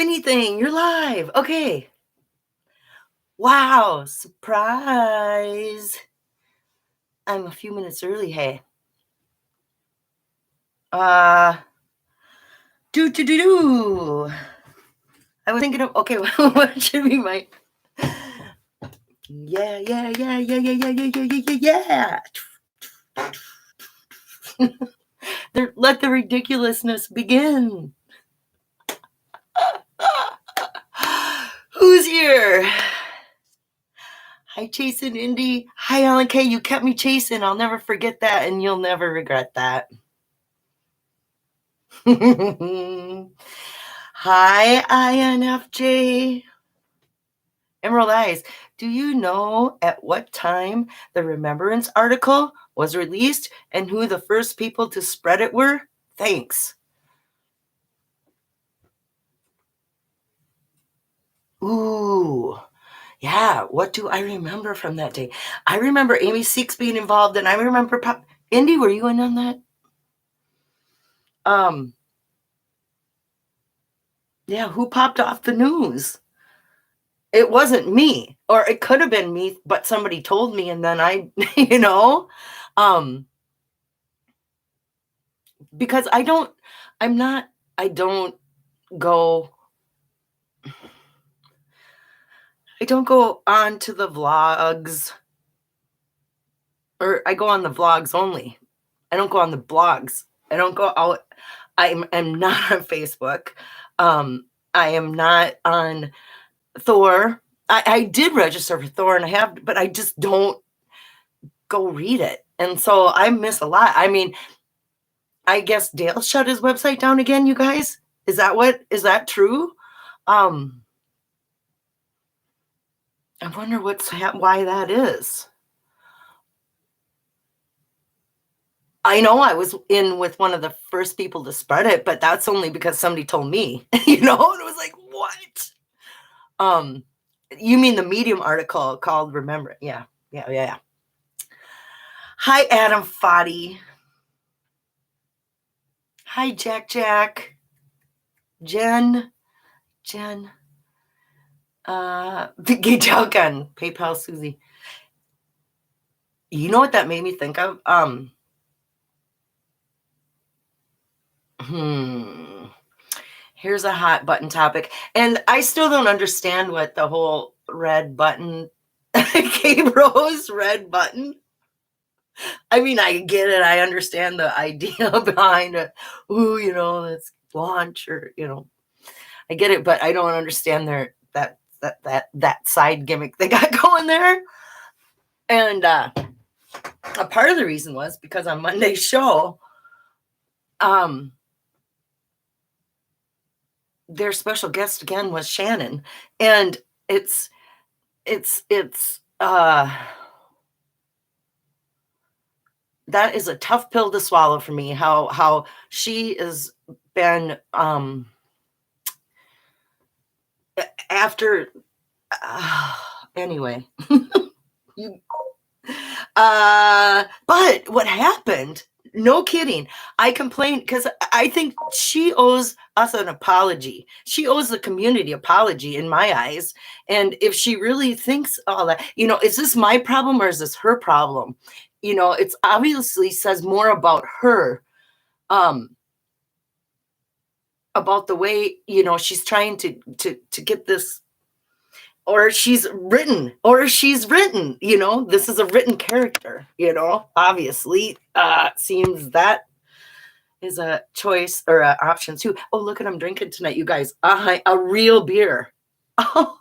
Spinny thing, you're live. Okay. Wow, surprise. I'm a few minutes early, hey. Do. I was thinking of, okay, what should be my, yeah. Let the ridiculousness begin. Who's here? Hi, Chasing Indy. Hi, Alan K. You kept me chasing. I'll never forget that, and you'll never regret that. Hi, INFJ. Emerald Eyes. Do you know at what time the Remembrance article was released and who the first people to spread it were? Thanks. Ooh. Yeah, what do I remember from that day? I remember Amy Seeks being involved, and I remember Indy, were you in on that? Yeah, who popped off the news? It wasn't me, or it could have been me, but somebody told me, and then I, because I don't go on to the vlogs, or I go on the vlogs only. I don't go on the blogs. I don't go out. I'm not on Facebook. I am not on Thor. I did register for Thor, and but I just don't go read it. And so I miss a lot. I mean, I guess Dale shut his website down again, you guys. Is that true? I wonder why that is. I know I was in with one of the first people to spread it, but that's only because somebody told me, and it was like, what? You mean the Medium article called Remember? Yeah. Hi, Adam Foddy. Hi, Jack. Jen. Vicky Jalkan, PayPal Susie. You know what that made me think of? Here's a hot button topic. And I still don't understand what the whole red button, K-Bros red button. I mean, I get it. I understand the idea behind it. Ooh, let's launch, or, I get it, but I don't understand that side gimmick they got going there. And a part of the reason was because on Monday's show, their special guest again was Shannon, and it's that is a tough pill to swallow for me. How she has been after anyway. But what happened? No kidding. I complained because I think she owes us an apology. She owes the community apology in my eyes. And if she really thinks all that, is this my problem or is this her problem? It's obviously says more about her, about the way, she's trying to get this, or she's written, this is a written character, obviously, seems that is a choice or an option too. Oh, look at I'm drinking tonight, you guys. A real beer. Oh.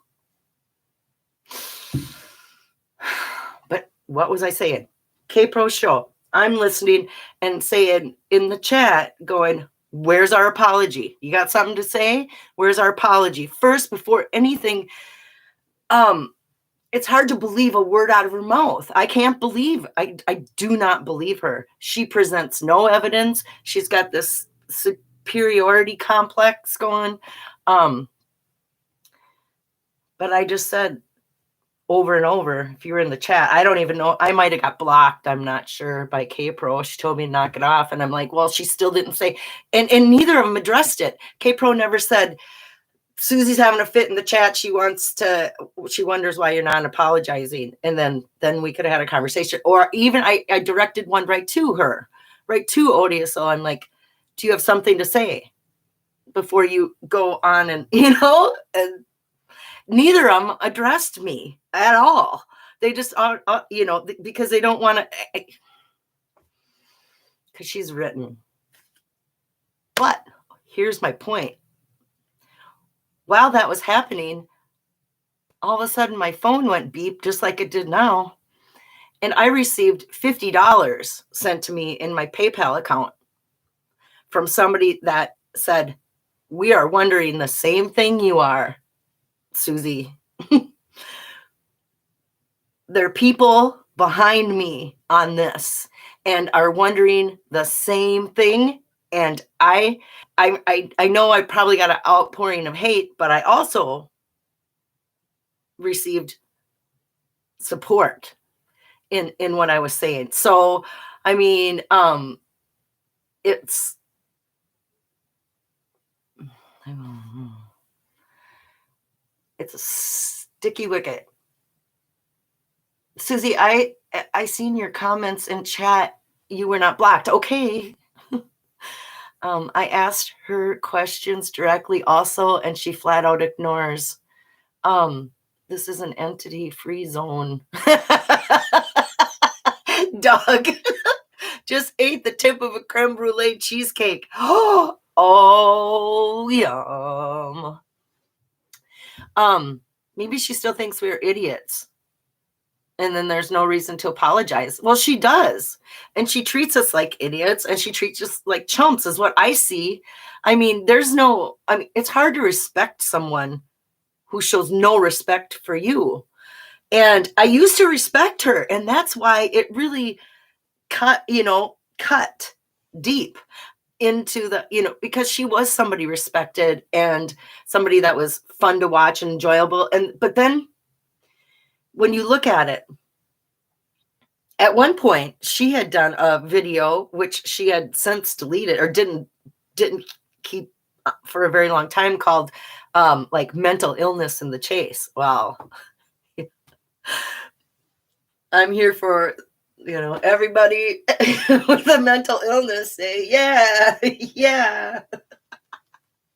But what was I saying? K-Pro show. I'm listening and saying in the chat, going, where's our apology? You got something to say? Where's our apology? First, before anything, it's hard to believe a word out of her mouth. I can't believe, I do not believe her. She presents no evidence. She's got this superiority complex going. But I just said over and over, if you were in the chat, I don't even know, I might have got blocked, I'm not sure, by K-Pro. She told me to knock it off, and I'm like, well, she still didn't say, and neither of them addressed it. K-Pro never said, Susie's having a fit in the chat. She wonders why you're not apologizing. And then we could have had a conversation. Or even I directed one right to her, right to Odia. So I'm like, do you have something to say before you go on? And, and neither of them addressed me at all. They just, because they don't want to, because she's written. But here's my point. While that was happening, all of a sudden my phone went beep just like it did now. And I received $50 sent to me in my PayPal account from somebody that said, we are wondering the same thing you are, Susie. There are people behind me on this and are wondering the same thing. And I know I probably got an outpouring of hate, but I also received support in what I was saying. So, I mean, it's a sticky wicket. Susie, I seen your comments in chat. You were not blocked. Okay. I asked her questions directly also, and she flat out ignores. This is an entity-free zone. Doug just ate the tip of a creme brulee cheesecake. Oh, yum. Maybe she still thinks we're idiots. And then there's no reason to apologize. Well, she does. And she treats us like idiots, and she treats us like chumps is what I see. I mean, it's hard to respect someone who shows no respect for you. And I used to respect her, and that's why it really cut deep into the, because she was somebody respected and somebody that was fun to watch and enjoyable. But then when you look at it, at one point she had done a video which she had since deleted or didn't keep for a very long time called like mental illness in the chase. Well, I'm here for everybody with a mental illness say yeah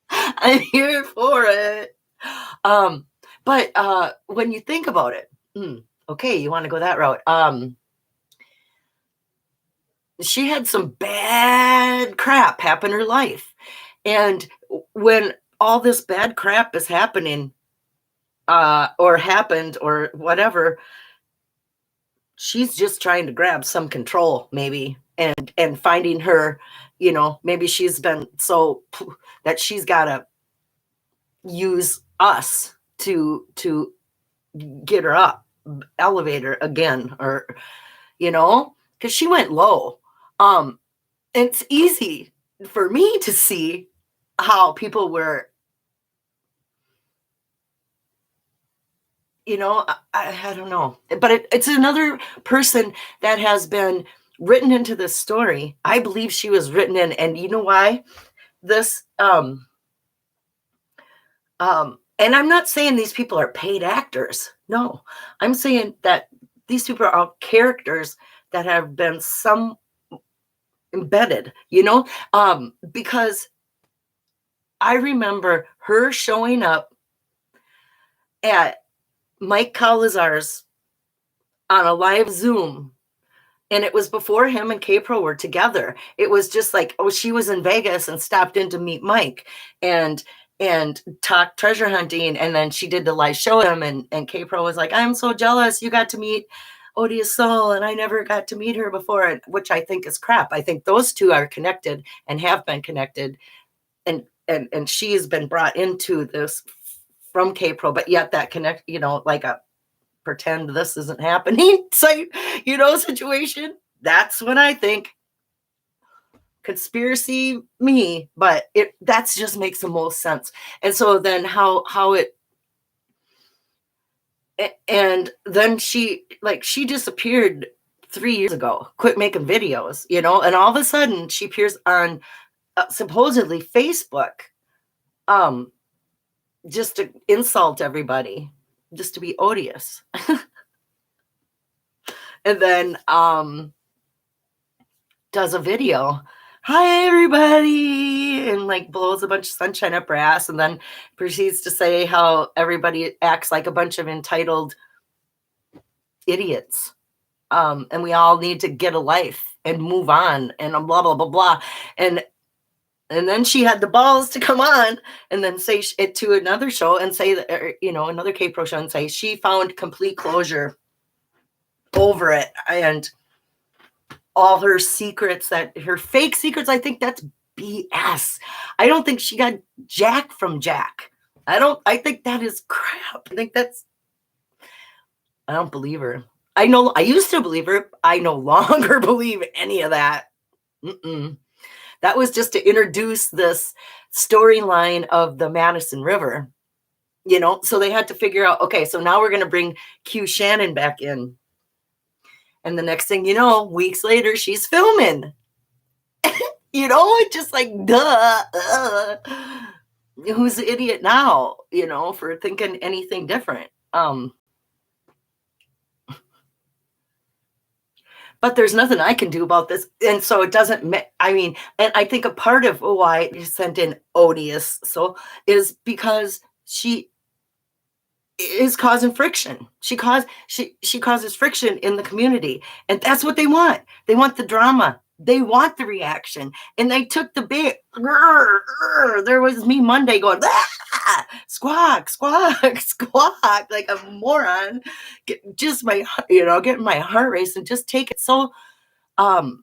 I'm here for it. But when you think about it, okay, you want to go that route. She had some bad crap happen in her life. And when all this bad crap is happening, or happened or whatever, she's just trying to grab some control maybe and finding her, maybe she's been so that she's got to use us to get her up, elevate her again, or because she went low. It's easy for me to see how people were, I don't know, but it's another person that has been written into this story. I believe she was written in, and you know why? This, and I'm not saying these people are paid actors. No, I'm saying that these people are all characters that have been some embedded, because I remember her showing up at Mike Calazar's on a live Zoom, and it was before him and K-Pro were together. It was just like, she was in Vegas and stopped in to meet Mike and talk treasure hunting, and then she did the live show him, and K-Pro was like, I'm so jealous you got to meet Odia Soul and I never got to meet her before, which I think is crap. I think those two are connected and have been connected, and she has been brought into this from K-Pro, but yet that connect, like a pretend this isn't happening situation. That's when I think conspiracy me, but that's just makes the most sense. And so then how it, and then she disappeared 3 years ago, quit making videos, and all of a sudden she appears on supposedly Facebook, just to insult everybody, just to be odious. And then does a video. Hi everybody, and like blows a bunch of sunshine up her ass, and then proceeds to say how everybody acts like a bunch of entitled idiots. And we all need to get a life and move on, and blah blah blah blah. And then she had the balls to come on and then say it to another show and say that, another K-Pro show, and say she found complete closure over it, and all her secrets, that her fake secrets, I think that's BS. I don't think she got Jack from Jack. I think that is crap. I don't believe her. I used to believe her. I no longer believe any of that. That was just to introduce this storyline of the Madison River, so they had to figure out, okay, so now we're going to bring Q Shannon back in. And the next thing you know, weeks later, she's filming. Just like, duh. Who's the idiot now, for thinking anything different? But there's nothing I can do about this. And so it doesn't, and I think a part of why you sent in odious is because she is causing friction. She causes friction in the community. And that's what they want. They want the drama. They want the reaction. And they took the bait. There was me Monday going, squawk, squawk, squawk, like a moron. Getting my heart racing, just take it. So, and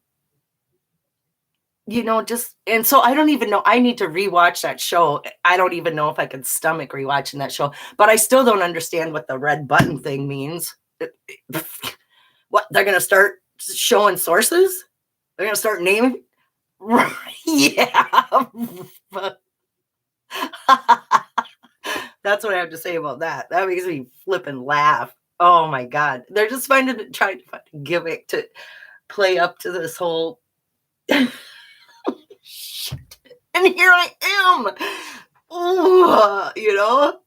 so I don't even know. I need to rewatch that show. I don't even know if I can stomach rewatching that show, but I still don't understand what the red button thing means. What, they're going to start showing sources? They're going to start naming? Yeah. That's what I have to say about that. That makes me flip and laugh. Oh my God. They're just trying to gimmick to play up to this whole shit. And here I am.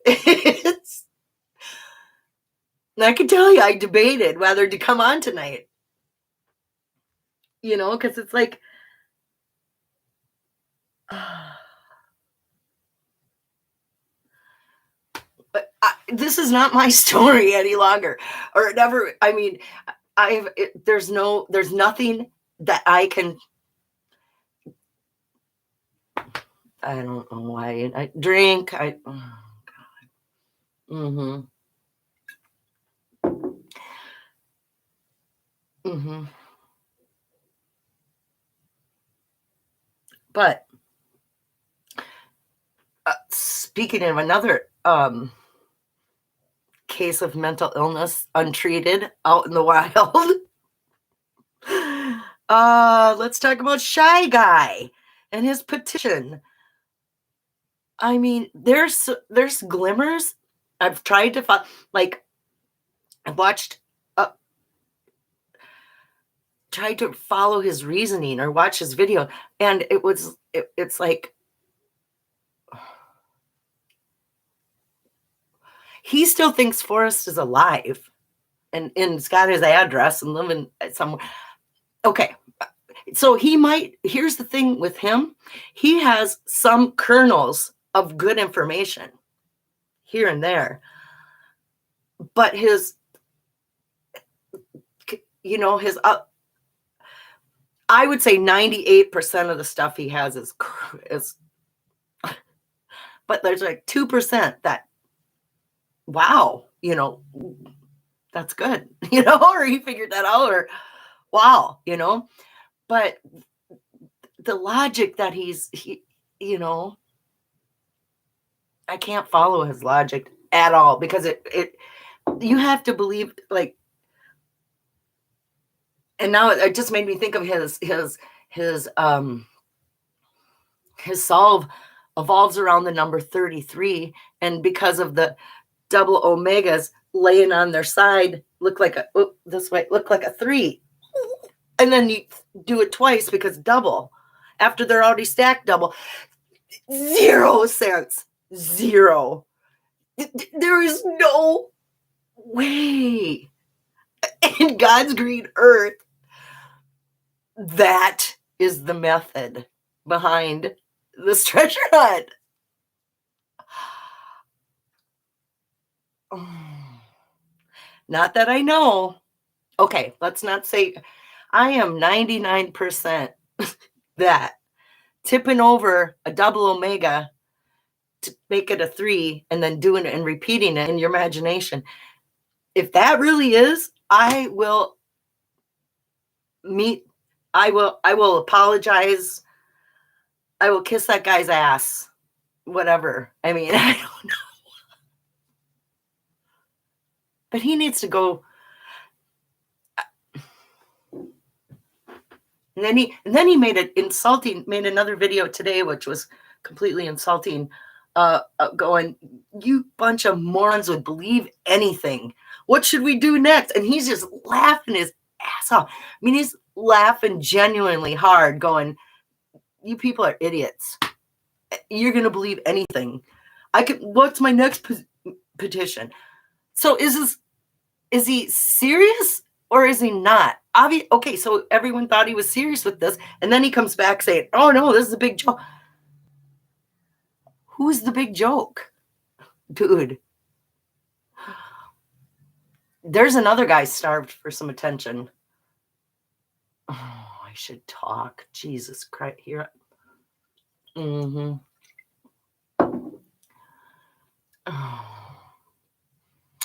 It's, and I can tell you, I debated whether to come on tonight. Because it's like, but this is not my story any longer, or never. I mean, there's nothing that I can. I don't know why I drink. Oh God. But speaking of another case of mental illness untreated out in the wild, let's talk about Shy Guy and his petition. I mean, there's glimmers. I've tried to find, I've watched, tried to follow his reasoning or watch his video, and it's like, he still thinks Forrest is alive and it's got his address and living somewhere. Okay. So here's the thing with him. He has some kernels of good information here and there, but his I would say 98% of the stuff he has is, but there's like 2% that, wow, that's good, or he figured that out, or wow, but the logic that I can't follow his logic at all, because you have to believe, like, and now it just made me think of his solve evolves around the number 33, and because of the double omegas laying on their side, look like a 3, and then you do it twice because double after they're already stacked double. 0 sense. 0. There is no way in God's green earth that is the method behind this treasure hunt. Not that I know. Okay, let's not say I am 99% that tipping over a double omega to make it a 3 and then doing it and repeating it in your imagination. If that really is, meet I will apologize. I will kiss that guy's ass. Whatever. I mean, I don't know. But he needs to go. And then he made another video today, which was completely insulting, going, you bunch of morons would believe anything. What should we do next? And he's just laughing his ass off. I mean, he's laughing genuinely hard, going, you people are idiots. You're going to believe anything. What's my next petition? So is he serious or is he not? Okay, so everyone thought he was serious with this, and then he comes back saying, oh no, this is a big joke. Who's the big joke? Dude. There's another guy starved for some attention. Oh, I should talk. Jesus Christ. Here. Mm-hmm. Oh.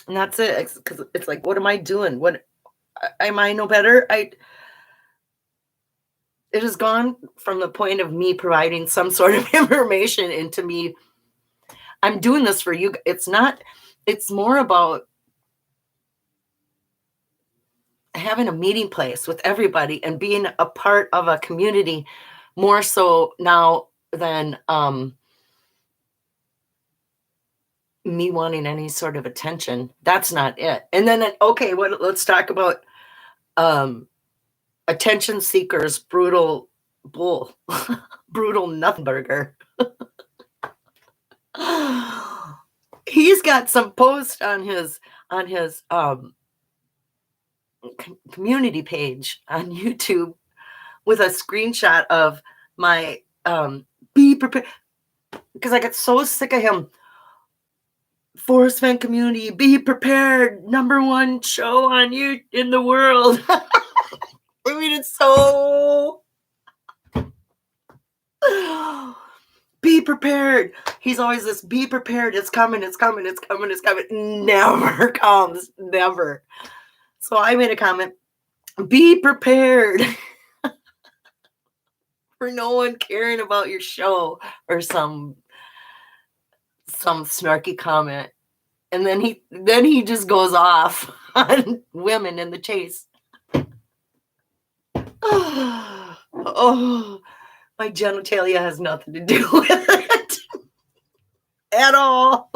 And that's it. Because it's like, what am I doing? What am I no better? It has gone from the point of me providing some sort of information into me. I'm doing this for you. It's more about having a meeting place with everybody and being a part of a community more so now than me wanting any sort of attention. That's not it. And then, okay, let's talk about attention seekers, brutal bull, brutal nothing burger. He's got some post on his community page on YouTube with a screenshot of my be prepared, because I get so sick of him. Forest Fan community, be prepared, #1 show on you in the world. I mean, it's so be prepared. He's always this, be prepared, it's coming, it's coming, it's coming, it's coming. Never comes, never. So I made a comment, be prepared for no one caring about your show or some snarky comment. And then he just goes off on women in the chase. Oh, my genitalia has nothing to do with it at all.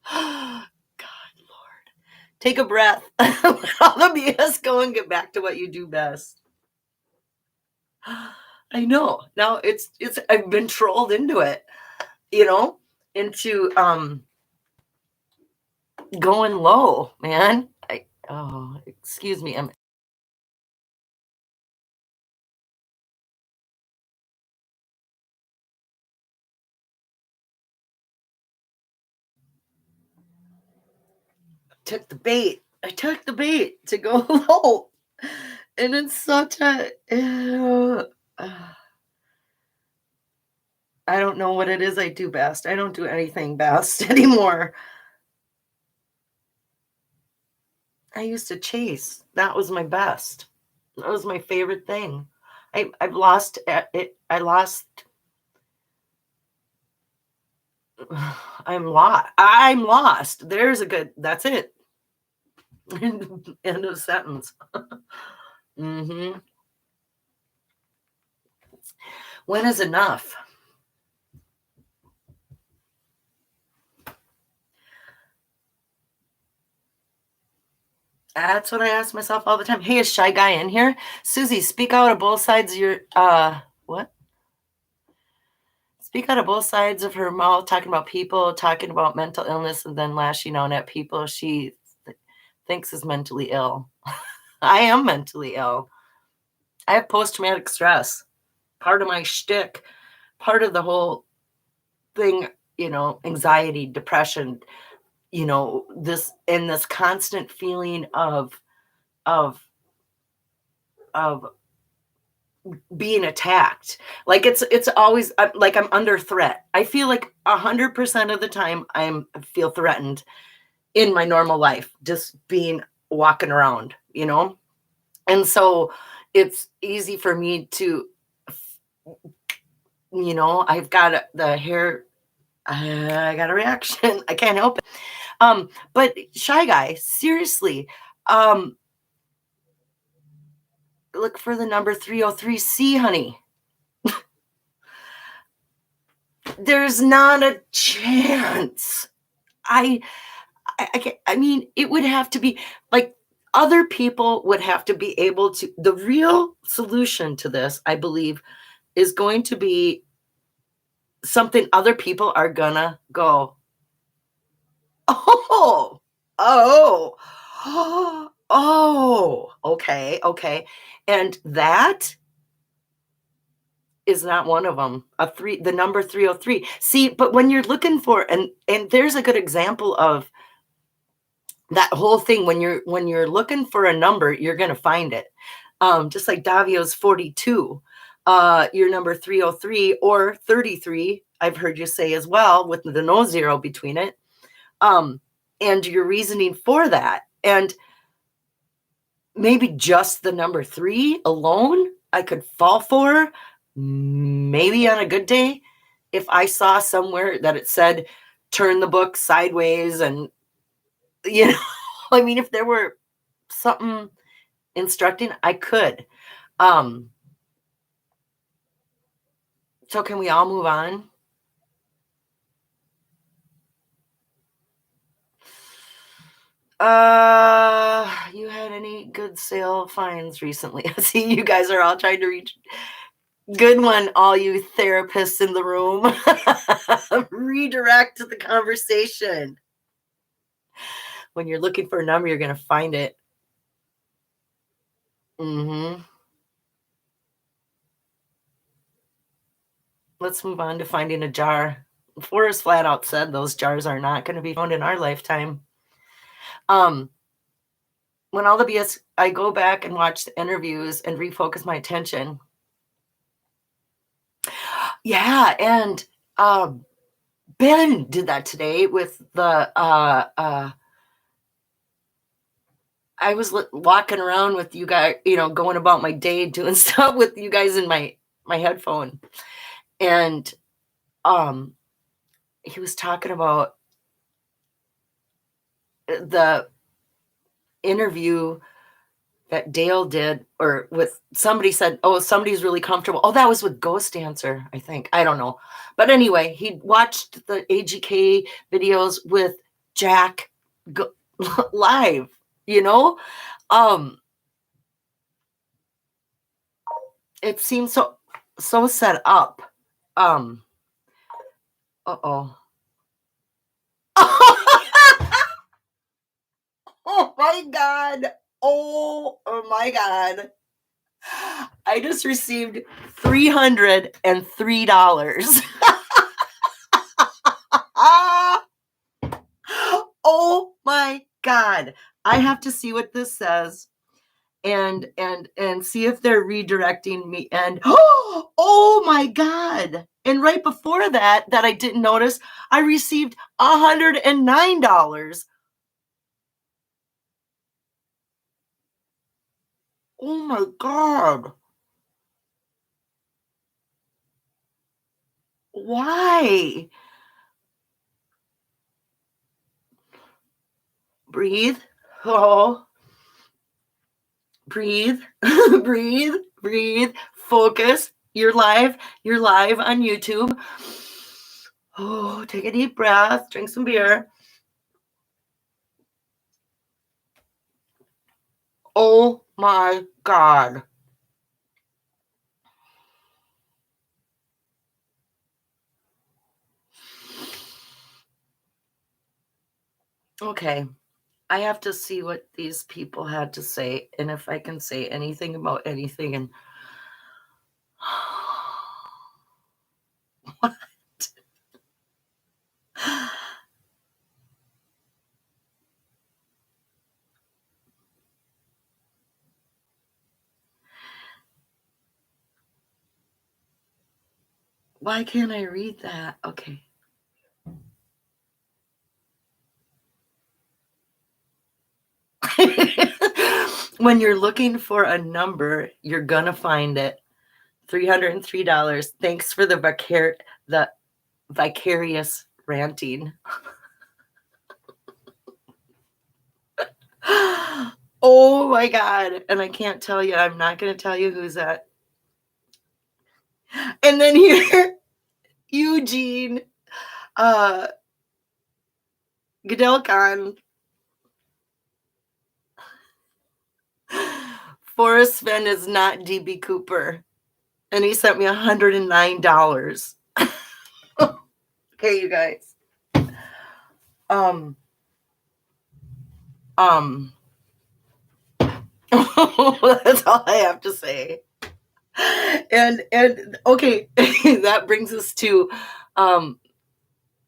God, Lord. Take a breath. Let all the BS go and get back to what you do best. I know. Now it's I've been trolled into it, into going low, man. Excuse me. I took the bait to go low. And it's such a I don't know what it is I do best. I don't do anything best anymore. I used to chase. That was my best. That was my favorite thing. I've lost it. I'm lost. That's it. End of sentence. Mm-hmm. When is enough? That's what I ask myself all the time. Hey, is Shy Guy in here? Susie, speak out of both sides of your, what? speak out of both sides of her mouth, talking about people, talking about mental illness, and then lashing out at people she thinks is mentally ill. I am mentally ill. I have post-traumatic stress. Part of my shtick, part of the whole thing, anxiety, depression, this constant feeling of of being attacked. Like it's always like I'm under threat. I feel like 100% of the time I feel threatened in my normal life, just being walking around, And so it's easy for me to, I've got the hair, I got a reaction. I can't help it. But Shy Guy, seriously, um, look for the number 303C, honey. There's not a chance. I mean, it would have to be like other people would have to be able to. The real solution to this, I believe, is going to be something other people are gonna go, oh, oh, oh, okay. And that is not one of them. The number 303. See, but when you're looking for, and there's a good example of that whole thing. When you're looking for a number, you're going to find it. Just like Davio's 42, your number 303 or 33, I've heard you say as well, with the no zero between it. And your reasoning for that. And maybe just the number 3 alone, I could fall for. Maybe on a good day, if I saw somewhere that it said, turn the book sideways and, I mean, if there were something instructing, I could. So can we all move on? You had any good sale finds recently? I see you guys are all trying to reach. Good one, all you therapists in the room. Redirect the conversation. When you're looking for a number, you're going to find it. Let's move on to finding a jar. Forrest flat out said those jars are not going to be found in our lifetime. When all the BS, I go back and watch the interviews and refocus my attention. Yeah, and Ben did that today with the I was walking around with you guys, going about my day, doing stuff with you guys in my headphone, and he was talking about the interview that Dale did, or with somebody said, oh, somebody's really comfortable. Oh, that was with Ghost Dancer, I think. I don't know. But anyway, he watched the AGK videos with Jack live, it seems so set up. Uh-oh. Oh my God. Oh my God. I just received $303. Oh my God. I have to see what this says and see if they're redirecting me. And oh my God. And right before that I didn't notice, I received $109. Oh my God. Why? Breathe. Oh. Breathe. Breathe. Focus. You're live on YouTube. Oh, take a deep breath. Drink some beer. Oh my God. Okay. I have to see what these people had to say and if I can say anything about anything. And what? Why can't I read that? Okay. When you're looking for a number, you're gonna find it. $303. Thanks for the vicarious ranting. Oh my god. And I can't tell you, I'm not gonna tell you who's that. And then here, Eugene Goodell Forrest Fenn is not DB Cooper. And he sent me $109. Okay, you guys. That's all I have to say. And okay, that brings us to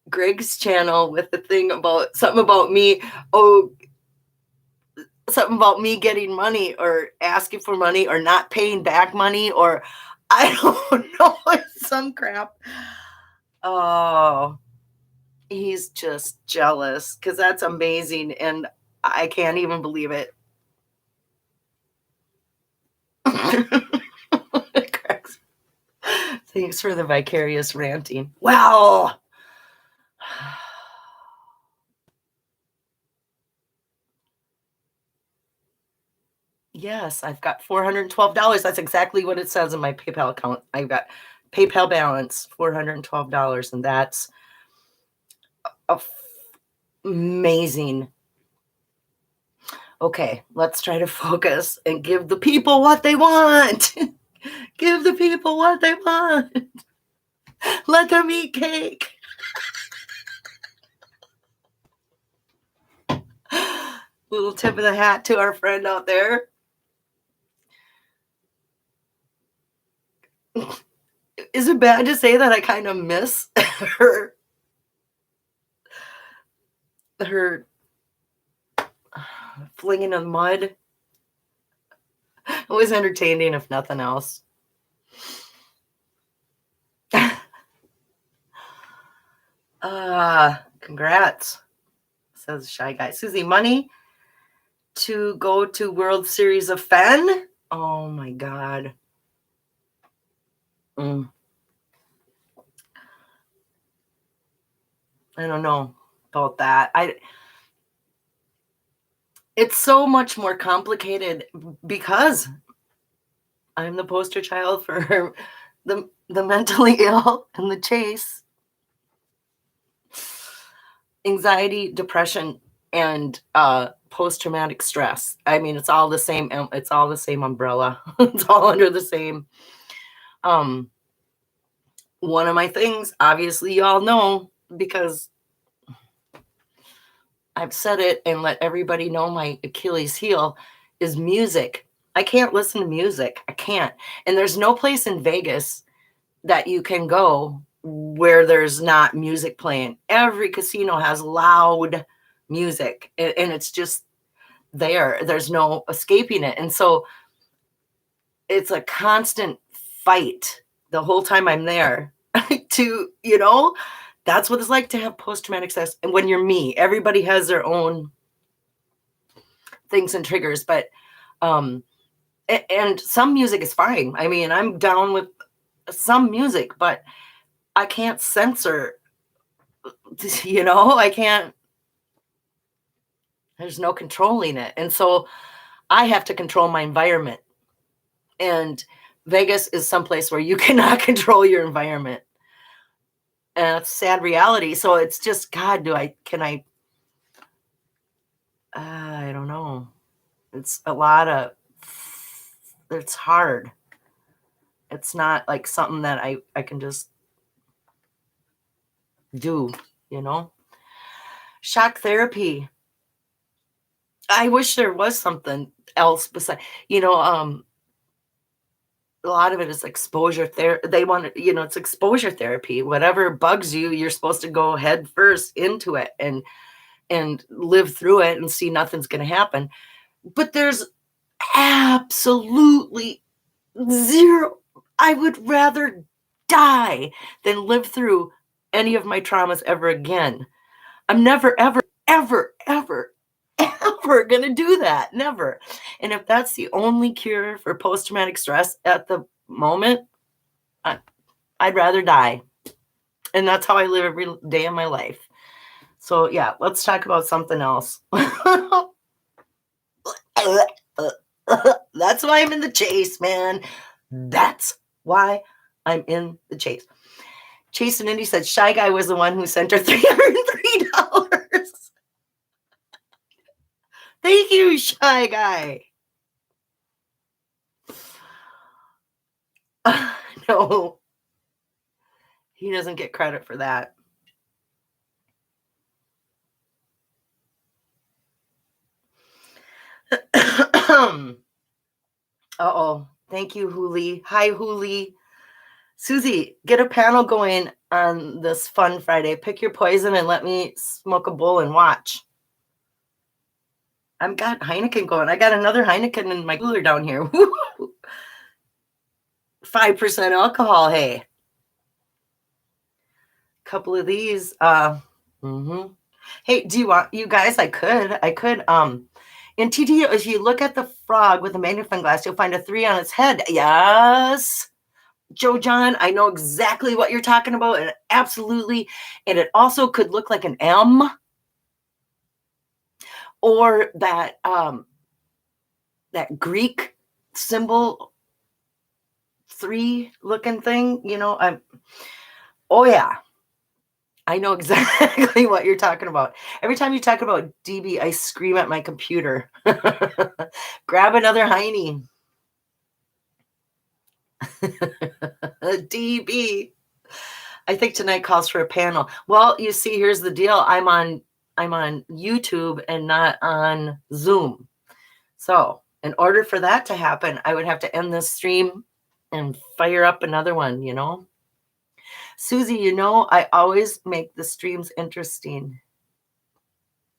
Greg's channel with the thing about something about me. Oh, something about me getting money or asking for money or not paying back money, or I don't know, some crap. Oh, he's just jealous because that's amazing and I can't even believe it. Thanks for the vicarious ranting. Wow. Yes, I've got $412. That's exactly what it says in my PayPal account. I've got PayPal balance, $412, and that's amazing. Okay, let's try to focus and give the people what they want. Give the people what they want. Let them eat cake. Little tip of the hat to our friend out there. Is it bad to say that I kind of miss her flinging in the mud? It was entertaining, if nothing else. Congrats, says Shy Guy. Susie, money to go to World Series of Fen? Oh my God. I don't know about that. It's so much more complicated because I'm the poster child for the mentally ill and the chase. Anxiety, depression, and post-traumatic stress. I mean, it's all the same. It's all the same umbrella. It's all under the same. One of my things, obviously, y'all know because I've said it and let everybody know my Achilles heel is music. I can't listen to music. I can't. And there's no place in Vegas that you can go where there's not music playing. Every casino has loud music and it's just there. There's no escaping it. And so it's a constant fight the whole time I'm there to, that's what it's like to have post-traumatic stress. And when you're me, everybody has their own things and triggers, but and some music is fine. I mean, I'm down with some music, but I can't censor, I can't, there's no controlling it. And so I have to control my environment. And Vegas is someplace where you cannot control your environment. And it's a sad reality. So it's just, God, I don't know. It's it's hard. It's not like something that I can just do, Shock therapy. I wish there was something else beside, you know, a lot of it is exposure they want to, it's exposure therapy. Whatever bugs you, you're supposed to go head first into it and live through it and see nothing's going to happen. But there's absolutely zero. I would rather die than live through any of my traumas ever again. I'm never, ever, ever, ever, ever going to do that. Never. And if that's the only cure for post traumatic stress at the moment, I'd rather die. And that's how I live every day of my life. So, yeah, let's talk about something else. That's why I'm in the chase, man. That's why I'm in the chase. Chase and Indy said Shy Guy was the one who sent her $303. Thank you, Shy Guy. No, he doesn't get credit for that. Uh-oh. Thank you, Huli. Hi, Huli. Susie, get a panel going on this fun Friday. Pick your poison and let me smoke a bowl and watch. I've got Heineken going. I got another Heineken in my cooler down here. 5% alcohol, hey. Couple of these. Hey, do you want, you guys, I could, in TT, if you look at the frog with a magnifying glass, you'll find a 3 on its head. Yes. Joe John, I know exactly what you're talking about, and absolutely. And it also could look like an M, or that that Greek symbol 3 looking thing. Oh yeah, I know exactly what you're talking about. Every time you talk about DB, I scream at my computer. Grab another Heine. DB. I think tonight calls for a panel. Well, you see, here's the deal. I'm on YouTube and not on Zoom. So in order for that to happen, I would have to end this stream and fire up another one, Susie, I always make the streams interesting.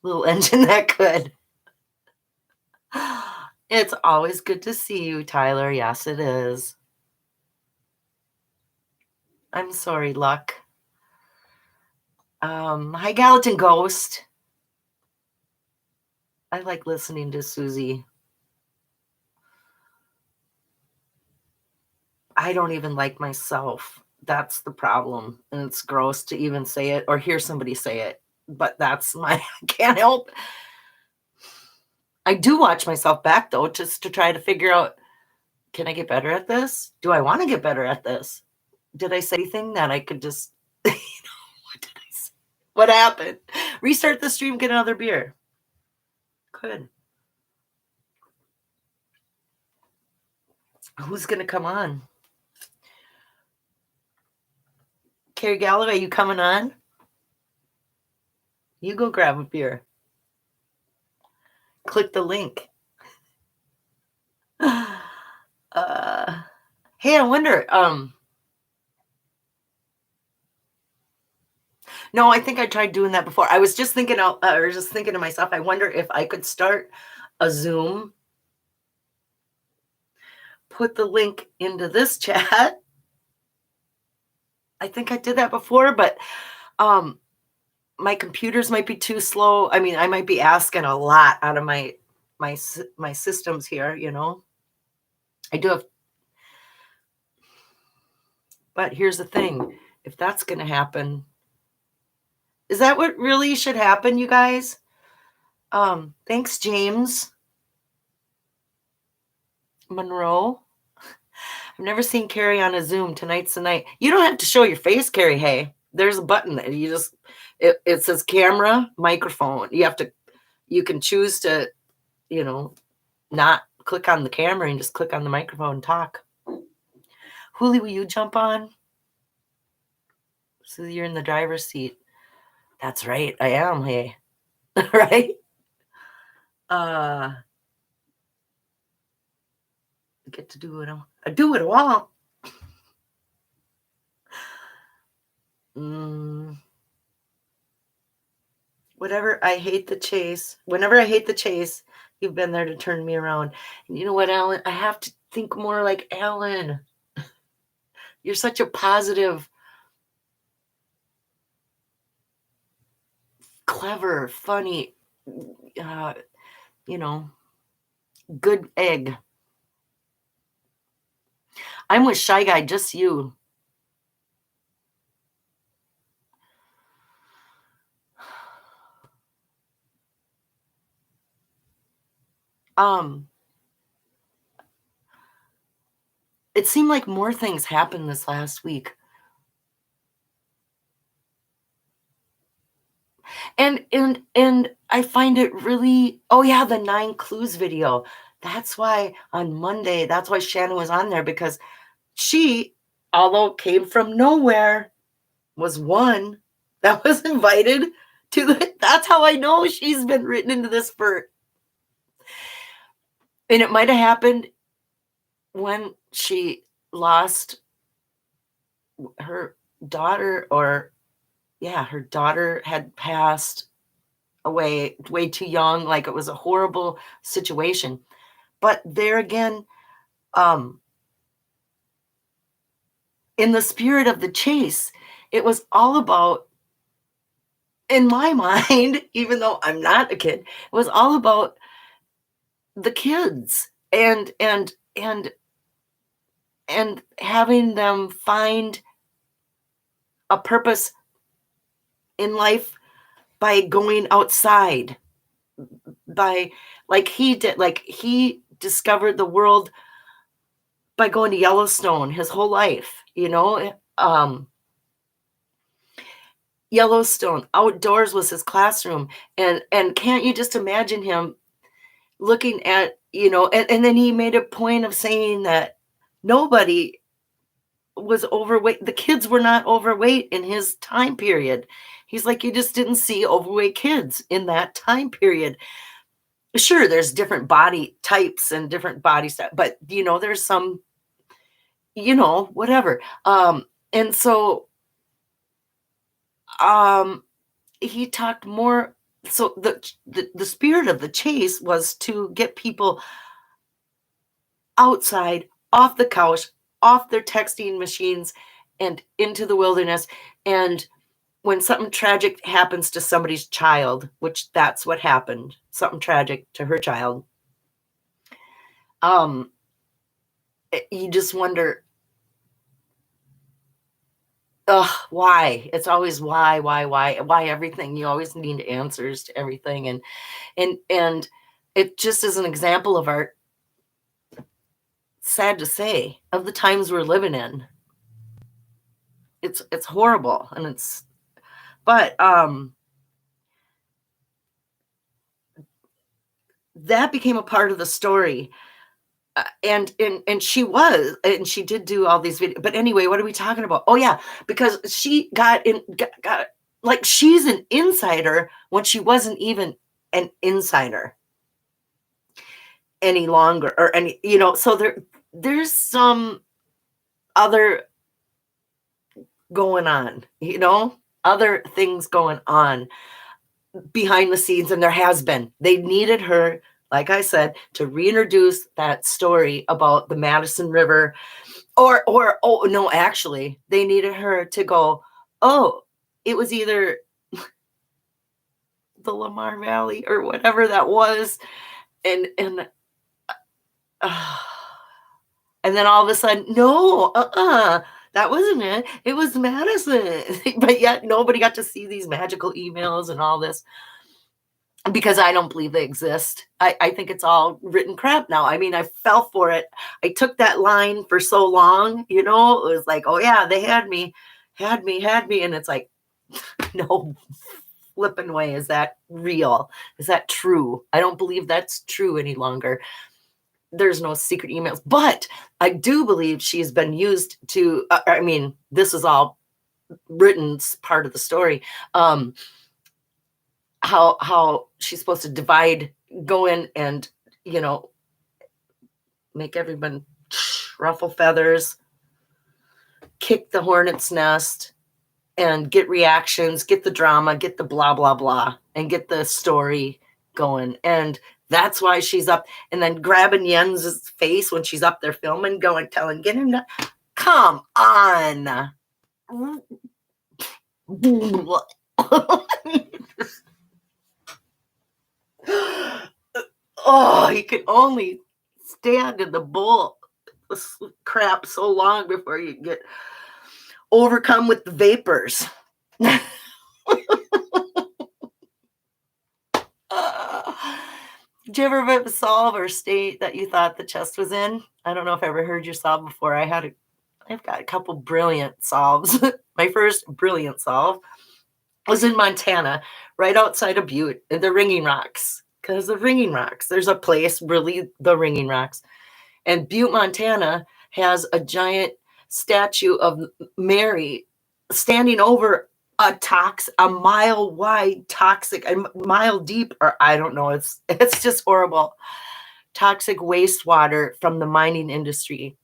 Little engine that could. It's always good to see you, Tyler. Yes, it is. I'm sorry, Luck. Hi, Gallatin Ghost. I like listening to Susie. I don't even like myself. That's the problem. And it's gross to even say it or hear somebody say it. But that's I can't help. I do watch myself back, though, just to try to figure out, can I get better at this? Do I want to get better at this? Did I say anything that I could just, what did I say? What happened? Restart the stream, get another beer. Good. Who's going to come on? Carrie Galloway, you coming on? You go grab a beer. Click the link. Hey, I wonder, no, I think I tried doing that before. I was just thinking to myself, I wonder if I could start a Zoom, put the link into this chat. I think I did that before, but my computers might be too slow. I mean, I might be asking a lot out of my systems here, I do have, but here's the thing. If that's going to happen, is that what really should happen, you guys? Thanks, James Monroe. I've never seen Carrie on a Zoom. Tonight's the night. You don't have to show your face, Carrie. Hey, there's a button that you just, it says camera, microphone. You can choose to, not click on the camera and just click on the microphone and talk. Huli, will you jump on? So you're in the driver's seat. That's right. I am. Hey, right? I get to do what I want. Mm, whatever. I hate the chase. Whenever I hate the chase, you've been there to turn me around. And you know what, Alan? I have to think more like Alan. You're such a positive, clever, funny, uh, you know, good egg. I'm with Shy Guy, just you. Um, it seemed like more things happened this last week. And I find it really, oh yeah, the 9 clues video. That's why on Monday, that's why Shannon was on there, because she, although came from nowhere, was one that was invited to the, that's how I know she's been written into this for, and it might have happened when she lost her daughter, or yeah, her daughter had passed away way too young, like it was a horrible situation. But there again, um, in the spirit of the chase, it was all about, in my mind, even though I'm not a kid, it was all about the kids and having them find a purpose in life by going outside, by, like he did, like he discovered the world by going to Yellowstone his whole life, Yellowstone outdoors was his classroom. And can't you just imagine him looking at, and then he made a point of saying that nobody was overweight. The kids were not overweight in his time period. He's like, you just didn't see overweight kids in that time period. Sure, there's different body types and different body stuff, but there's some, whatever. And so he talked more. So the spirit of the chase was to get people outside, off the couch, off their texting machines, and into the wilderness. And when something tragic happens to somebody's child, which that's what happened, something tragic to her child, you just wonder, why? It's always why everything. You always need answers to everything. And it just is an example of our, sad to say, of the times we're living in. It's horrible, and but that became a part of the story. And she did do all these videos. But anyway, what are we talking about? Oh yeah, because she got like, she's an insider when she wasn't even an insider any longer, or any, so there's some other going on, other things going on behind the scenes, and there has been. They needed her, like I said, to reintroduce that story about the Madison River, or oh no, actually, they needed her to go, oh, it was either the Lamar Valley or whatever that was, and uh, and then all of a sudden, no, that wasn't it. It was Madison. But yet nobody got to see these magical emails and all this, because I don't believe they exist. I think it's all written crap now. I mean, I fell for it. I took that line for so long, it was like, oh yeah, they had me. And it's like, no flipping way. Is that real? Is that true? I don't believe that's true any longer. There's no secret emails, but I do believe she's been used to, I mean, this is all written part of the story. How she's supposed to divide go in and, make everyone ruffle feathers, kick the hornet's nest, and get reactions, get the drama, get the blah, blah, blah, and get the story going. And that's why she's up, and then grabbing Jens's face when she's up there filming, telling, get him to, come on. Oh, you can only stand in the bull crap so long before you get overcome with the vapors. Did you ever solve or state that you thought the chest was in? I don't know if I ever heard you solve before. I've got a couple brilliant solves. My first brilliant solve was in Montana, right outside of Butte, in the Ringing Rocks. Because the Ringing Rocks, there's a place, really, the Ringing Rocks. And Butte, Montana has a giant statue of Mary standing over a mile wide toxic, a mile deep, or I don't know, it's just horrible, toxic wastewater from the mining industry.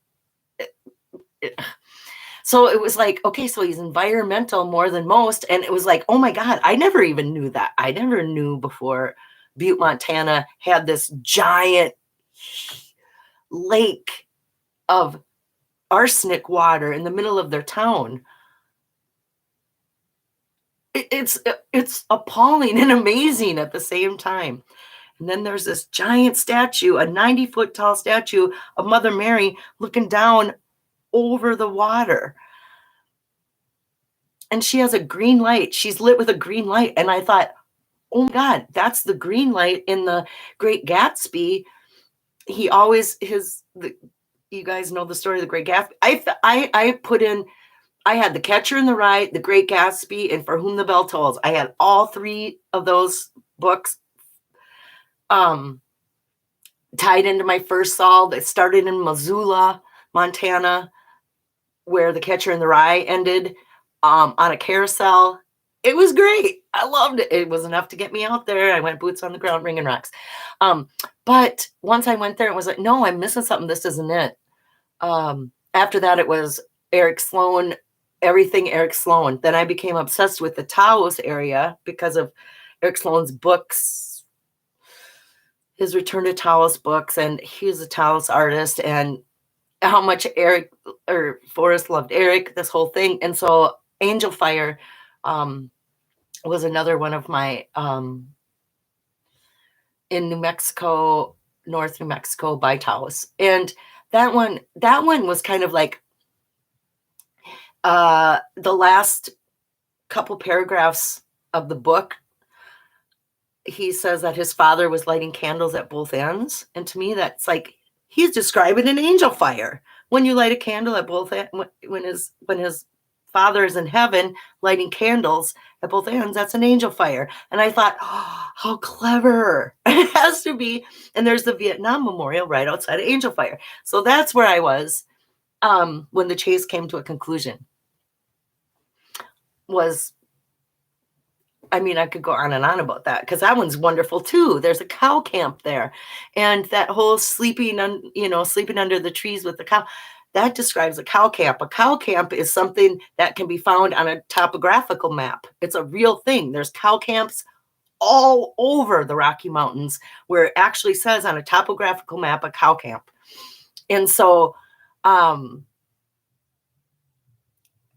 So it was like, okay, so he's environmental more than most. And it was like, oh my God, I never even knew that. I never knew before Butte, Montana had this giant lake of arsenic water in the middle of their town. It's appalling and amazing at the same time. And then there's this giant statue, a 90-foot tall statue of Mother Mary looking down over the water. And she has a green light. She's lit with a green light. And I thought, oh my God, that's the green light in the Great Gatsby. He always, you guys know the story of the Great Gatsby. I put in, I had The Catcher in the Rye, The Great Gatsby, and For Whom the Bell Tolls. I had all three of those books tied into my first solve. It started in Missoula, Montana, where The Catcher in the Rye ended, on a carousel. It was great. I loved it. It was enough to get me out there. I went boots on the ground, Ringing Rocks. But once I went there, it was like, no, I'm missing something. This isn't it. After that, it was Eric Sloan, everything Eric Sloan. Then I became obsessed with the Taos area because of Eric Sloan's books, his Return to Taos books, and he's a Taos artist, and how much Forrest loved Eric, this whole thing. And so Angel Fire was another one of my, in New Mexico, North New Mexico by Taos. And that one was kind of like the last couple paragraphs of the book. He says that his father was lighting candles at both ends. And to me, that's like, he's describing an angel fire. When you light a candle at both ends, when his father is in heaven lighting candles at both ends, that's an angel fire. And I thought, oh, how clever. It has to be. And there's the Vietnam Memorial right outside of Angel Fire. So that's where I was when the chase came to a conclusion. I could go on and on about that because that one's wonderful too. There's a cow camp there, and that whole sleeping under the trees with the cow, that describes a cow camp. A cow camp is something that can be found on a topographical map. It's a real thing. There's cow camps all over the Rocky Mountains where it actually says on a topographical map, a cow camp. And so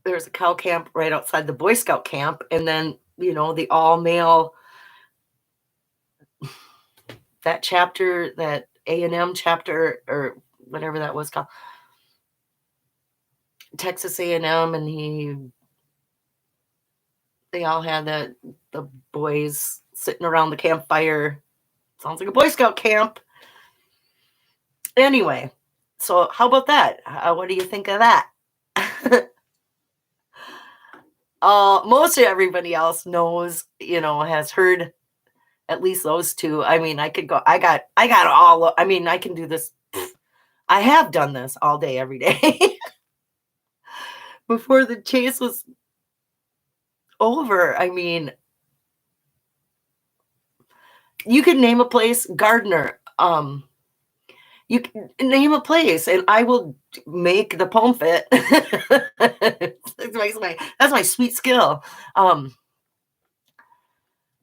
there's a cow camp right outside the Boy Scout camp, and then the all-male, that chapter, that A&M chapter, or whatever that was called, Texas A&M, and they all had the boys sitting around the campfire. Sounds like a Boy Scout camp. Anyway, so how about that? What do you think of that? Most of everybody else knows, has heard at least those two. I could go, I got all, I can do this. I have done this all day, every day. Before the chase was over, You can name a place, Gardner. You can name a place, and I will make the poem fit. That's my sweet skill.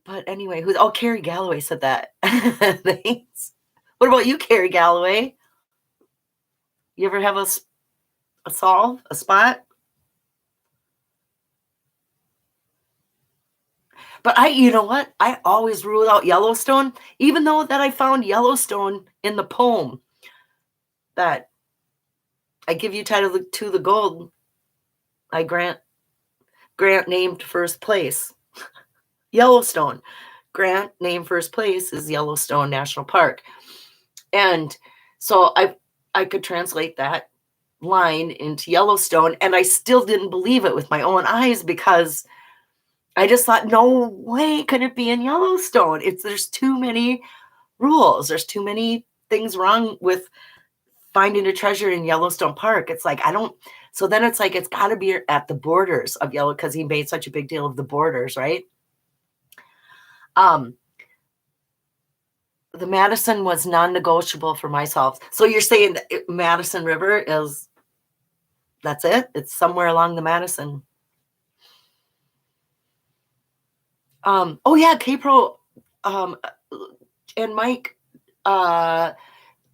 But anyway, Carrie Galloway said that. Thanks. What about you, Carrie Galloway? You ever have a spot? But you know what? I always rule out Yellowstone, even though that I found Yellowstone in the poem that I give you title to the gold. I grant named first place. Yellowstone. Grant named first place is Yellowstone National Park. And so I could translate that line into Yellowstone, and I still didn't believe it with my own eyes because I just thought, no way could it be in Yellowstone. There's too many rules. There's too many things wrong with finding a treasure in Yellowstone Park. It's like, so then it's like, it's got to be at the borders of Yellow, because he made such a big deal of the borders, right? The Madison was non-negotiable for myself. So you're saying that Madison River that's it? It's somewhere along the Madison. Oh yeah, K-Pro and Mike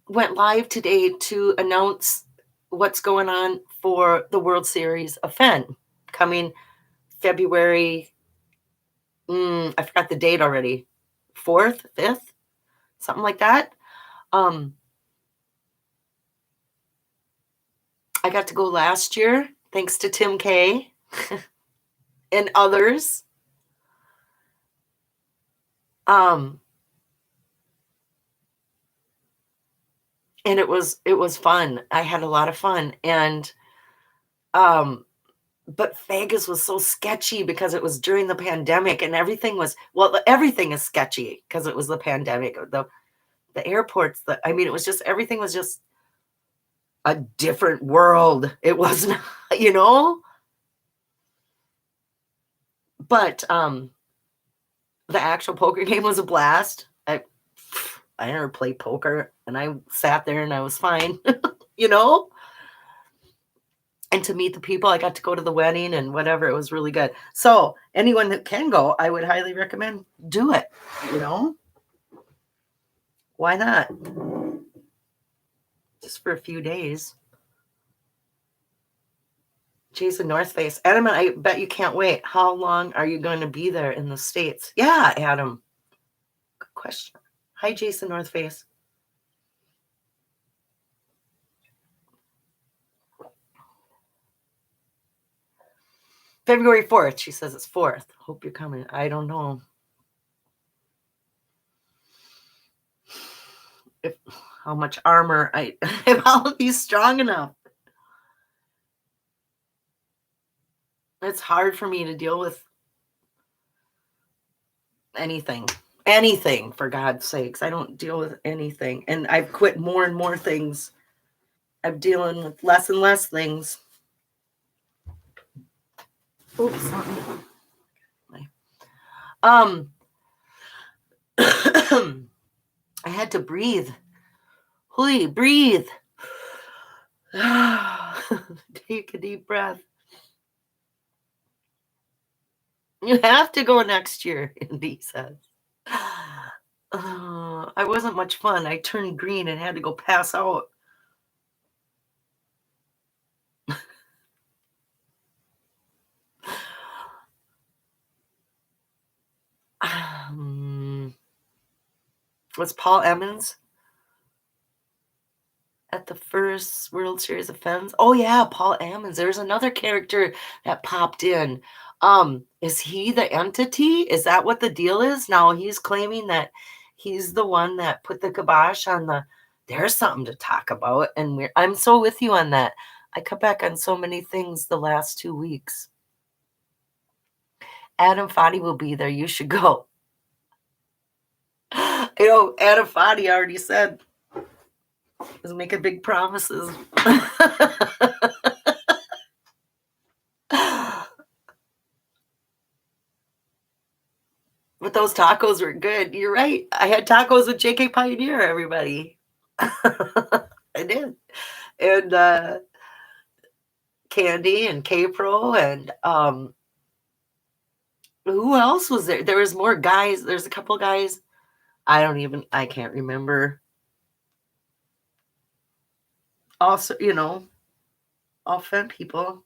went live today to announce what's going on for the World Series of Fenn coming February. I forgot the date already. 4th, 5th, something like that. I got to go last year, thanks to Tim K and others. And it was fun. I had a lot of fun. And but Vegas was so sketchy because it was during the pandemic, and everything is sketchy because it was the pandemic. The airports, it was just, everything was just a different world. It wasn't, but the actual poker game was a blast. I never played poker, and I sat there and I was fine, and to meet the people. I got to go to the wedding and whatever. It was really good. So anyone that can go, I would highly recommend do it. Why not? Just for a few days. Jason North Face. Adam, I bet you can't wait. How long are you going to be there in the States? Yeah, Adam. Good question. Hi, Jason North Face. February 4th. She says it's 4th. Hope you're coming. I don't know. How much armor if I'll be strong enough. It's hard for me to deal with anything, for God's sakes. I don't deal with anything. And I've quit more and more things. I'm dealing with less and less things. Oops. I had to breathe. Hui, breathe. Take a deep breath. You have to go next year, Indy says. I wasn't much fun. I turned green and had to go pass out. Was Paul Emmons at the first World Series of Fens? Oh yeah, Paul Emmons. There's another character that popped in. Is he the entity? Is that what the deal is? Now he's claiming that he's the one that put the kibosh on there's something to talk about. And I'm so with you on that. I cut back on so many things the last 2 weeks. Adam Foddy will be there. You should go. Adam Foddy already said is making big promises. But those tacos were good. You're right. I had tacos with JK Pioneer, everybody. I did. And Candy and K-Pro and who else was there? There was more guys. There's a couple guys. I can't remember. Also, all Fen people.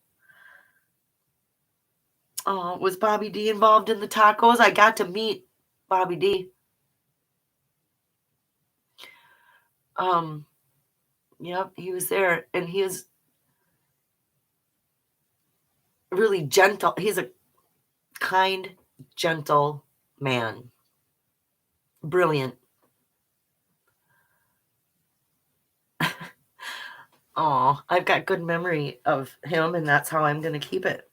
Was Bobby D involved in the tacos? I got to meet Bobby D. Yep, he was there, and he was really gentle. He's a kind, gentle man. Brilliant. Oh, I've got good memory of him, and that's how I'm going to keep it.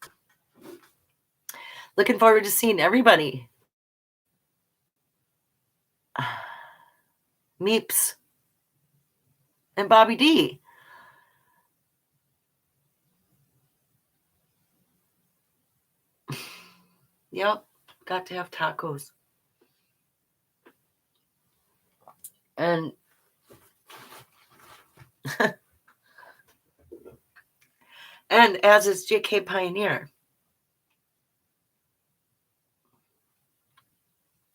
Looking forward to seeing everybody. Meeps and Bobby D. Yep, got to have tacos. And and as is JK Pioneer.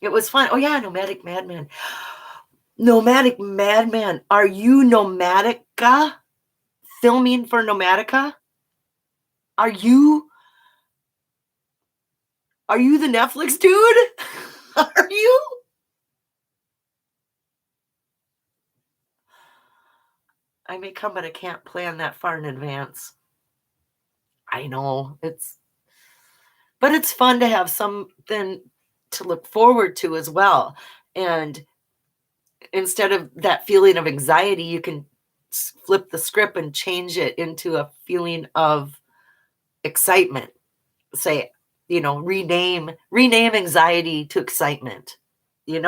It was fun. Oh yeah, Nomadic Madman. Nomadic Madman. Are you Nomadica? Filming for Nomadica? Are you the Netflix dude? Are you? I may come, but I can't plan that far in advance. I know but it's fun to have something to look forward to as well. And instead of that feeling of anxiety, you can flip the script and change it into a feeling of excitement. Say, rename anxiety to excitement, and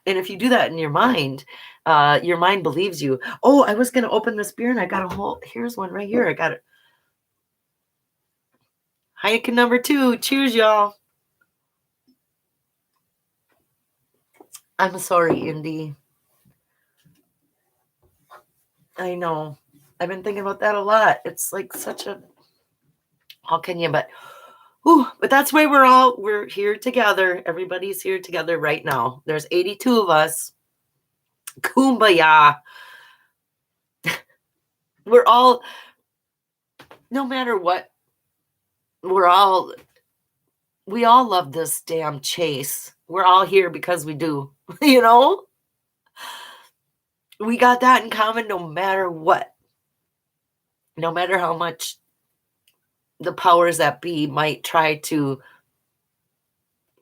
if you do that in your mind believes you. Oh, I was going to open this beer and I got here's one right here. I got it. Heineken number 2. Cheers, y'all. I'm sorry, Indy. I know. I've been thinking about that a lot. It's like such a, how can you, but that's why we're here together. Everybody's here together right now. There's 82 of us. Kumbaya. We're all, no matter what, we all love this damn chase. We're all here because we do, we got that in common no matter what. No matter how much the powers that be might try to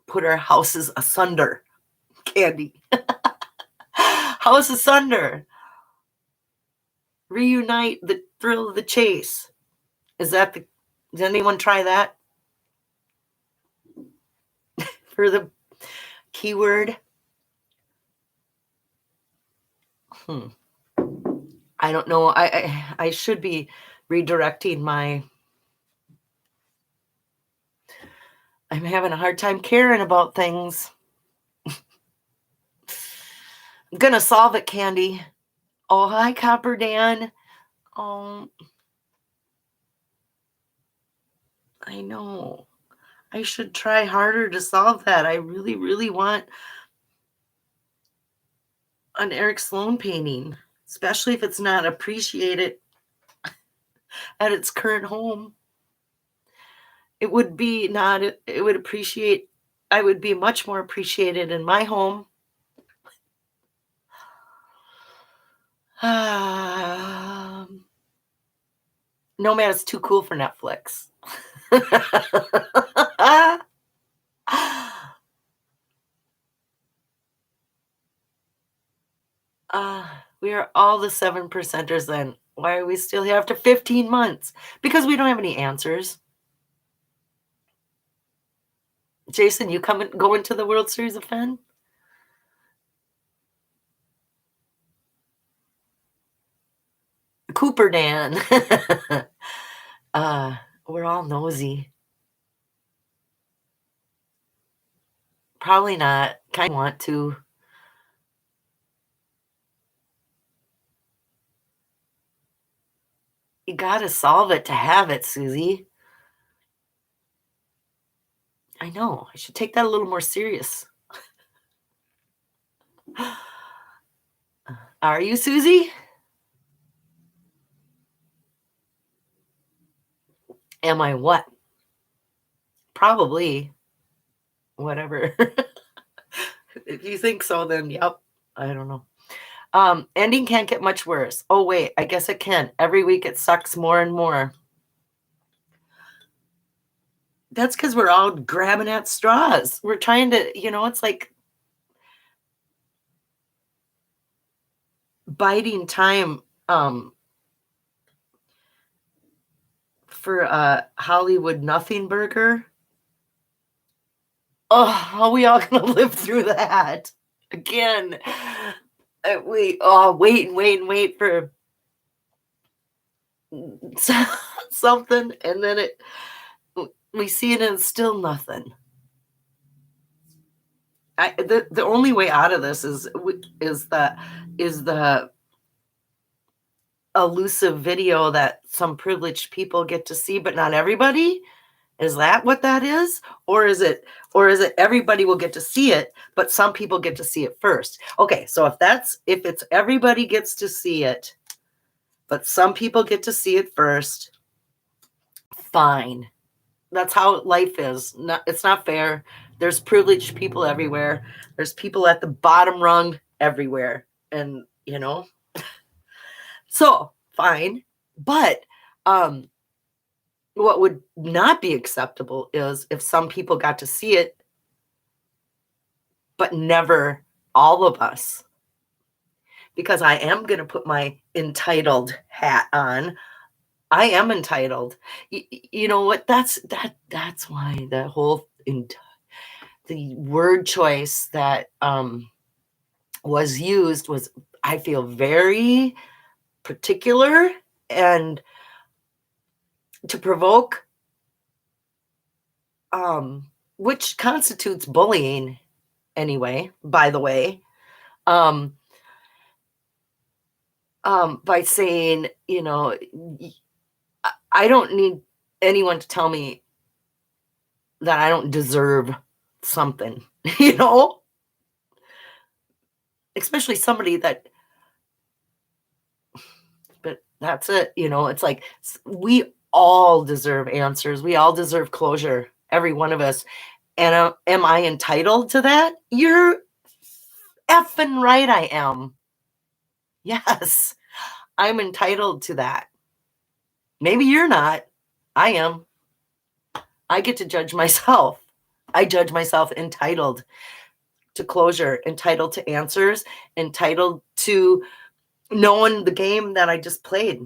put our houses asunder. Candy. House asunder. Reunite the thrill of the chase. Does anyone try that? For the keyword? I don't know. I should be redirecting I'm having a hard time caring about things. I'm gonna solve it, Candy. Oh, hi, Copper Dan. I know. I should try harder to solve that. I really, really want an Eric Sloan painting, especially if it's not appreciated at its current home. I would be much more appreciated in my home. No, man, it's too cool for Netflix. We are all the 7%ers then. Why are we still here after 15 months? Because we don't have any answers. Jason, you go into the World Series of Fen? Cooper Dan. We're all nosy. Probably not. Kind of want to. You gotta solve it to have it, Susie. I know. I should take that a little more serious. Are you, Susie? Am I what? Probably. Whatever. If you think so, then yep. I don't know. Ending can't get much worse. Oh, wait. I guess it can. Every week it sucks more and more. That's because we're all grabbing at straws. We're trying to, it's like biding time for a Hollywood nothing burger. Oh, how are we all gonna live through that again? Wait and wait for something, and then we see it and it's still nothing. The only way out of this is the elusive video that some privileged people get to see, but not everybody. Is that what that is? Or is it everybody will get to see it, but some people get to see it first? Okay, so if it's everybody gets to see it, but some people get to see it first, fine. That's how life is. It's not fair. There's privileged people everywhere. There's people at the bottom rung everywhere. And, so fine. But what would not be acceptable is if some people got to see it, but never all of us. Because I am going to put my entitled hat on. I am entitled. You know what? That's why the whole the word choice that was used was, I feel, very particular and to provoke, which constitutes bullying anyway, by the way, by saying, I don't need anyone to tell me that I don't deserve something, especially somebody that, but that's it, it's like we all deserve answers. We all deserve closure, every one of us. And am I entitled to that? You're effing right I am. Yes, I'm entitled to that. Maybe you're not. I am. I get to judge myself. I judge myself entitled to closure, entitled to answers, entitled to knowing the game that I just played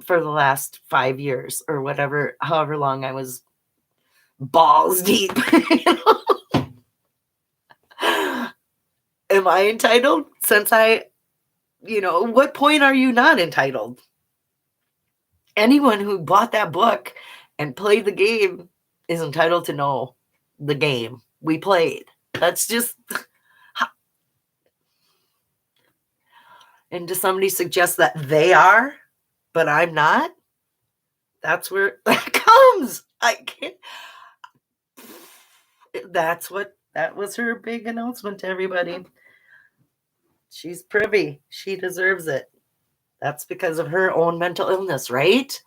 for the last 5 years or whatever, however long I was balls deep. Am I entitled? Since what point are you not entitled? Anyone who bought that book and played the game is entitled to know the game we played. That's just, and does somebody suggest that they are, but I'm not? That's where that comes. I can't. That was her big announcement to everybody. She's privy. She deserves it. That's because of her own mental illness, right?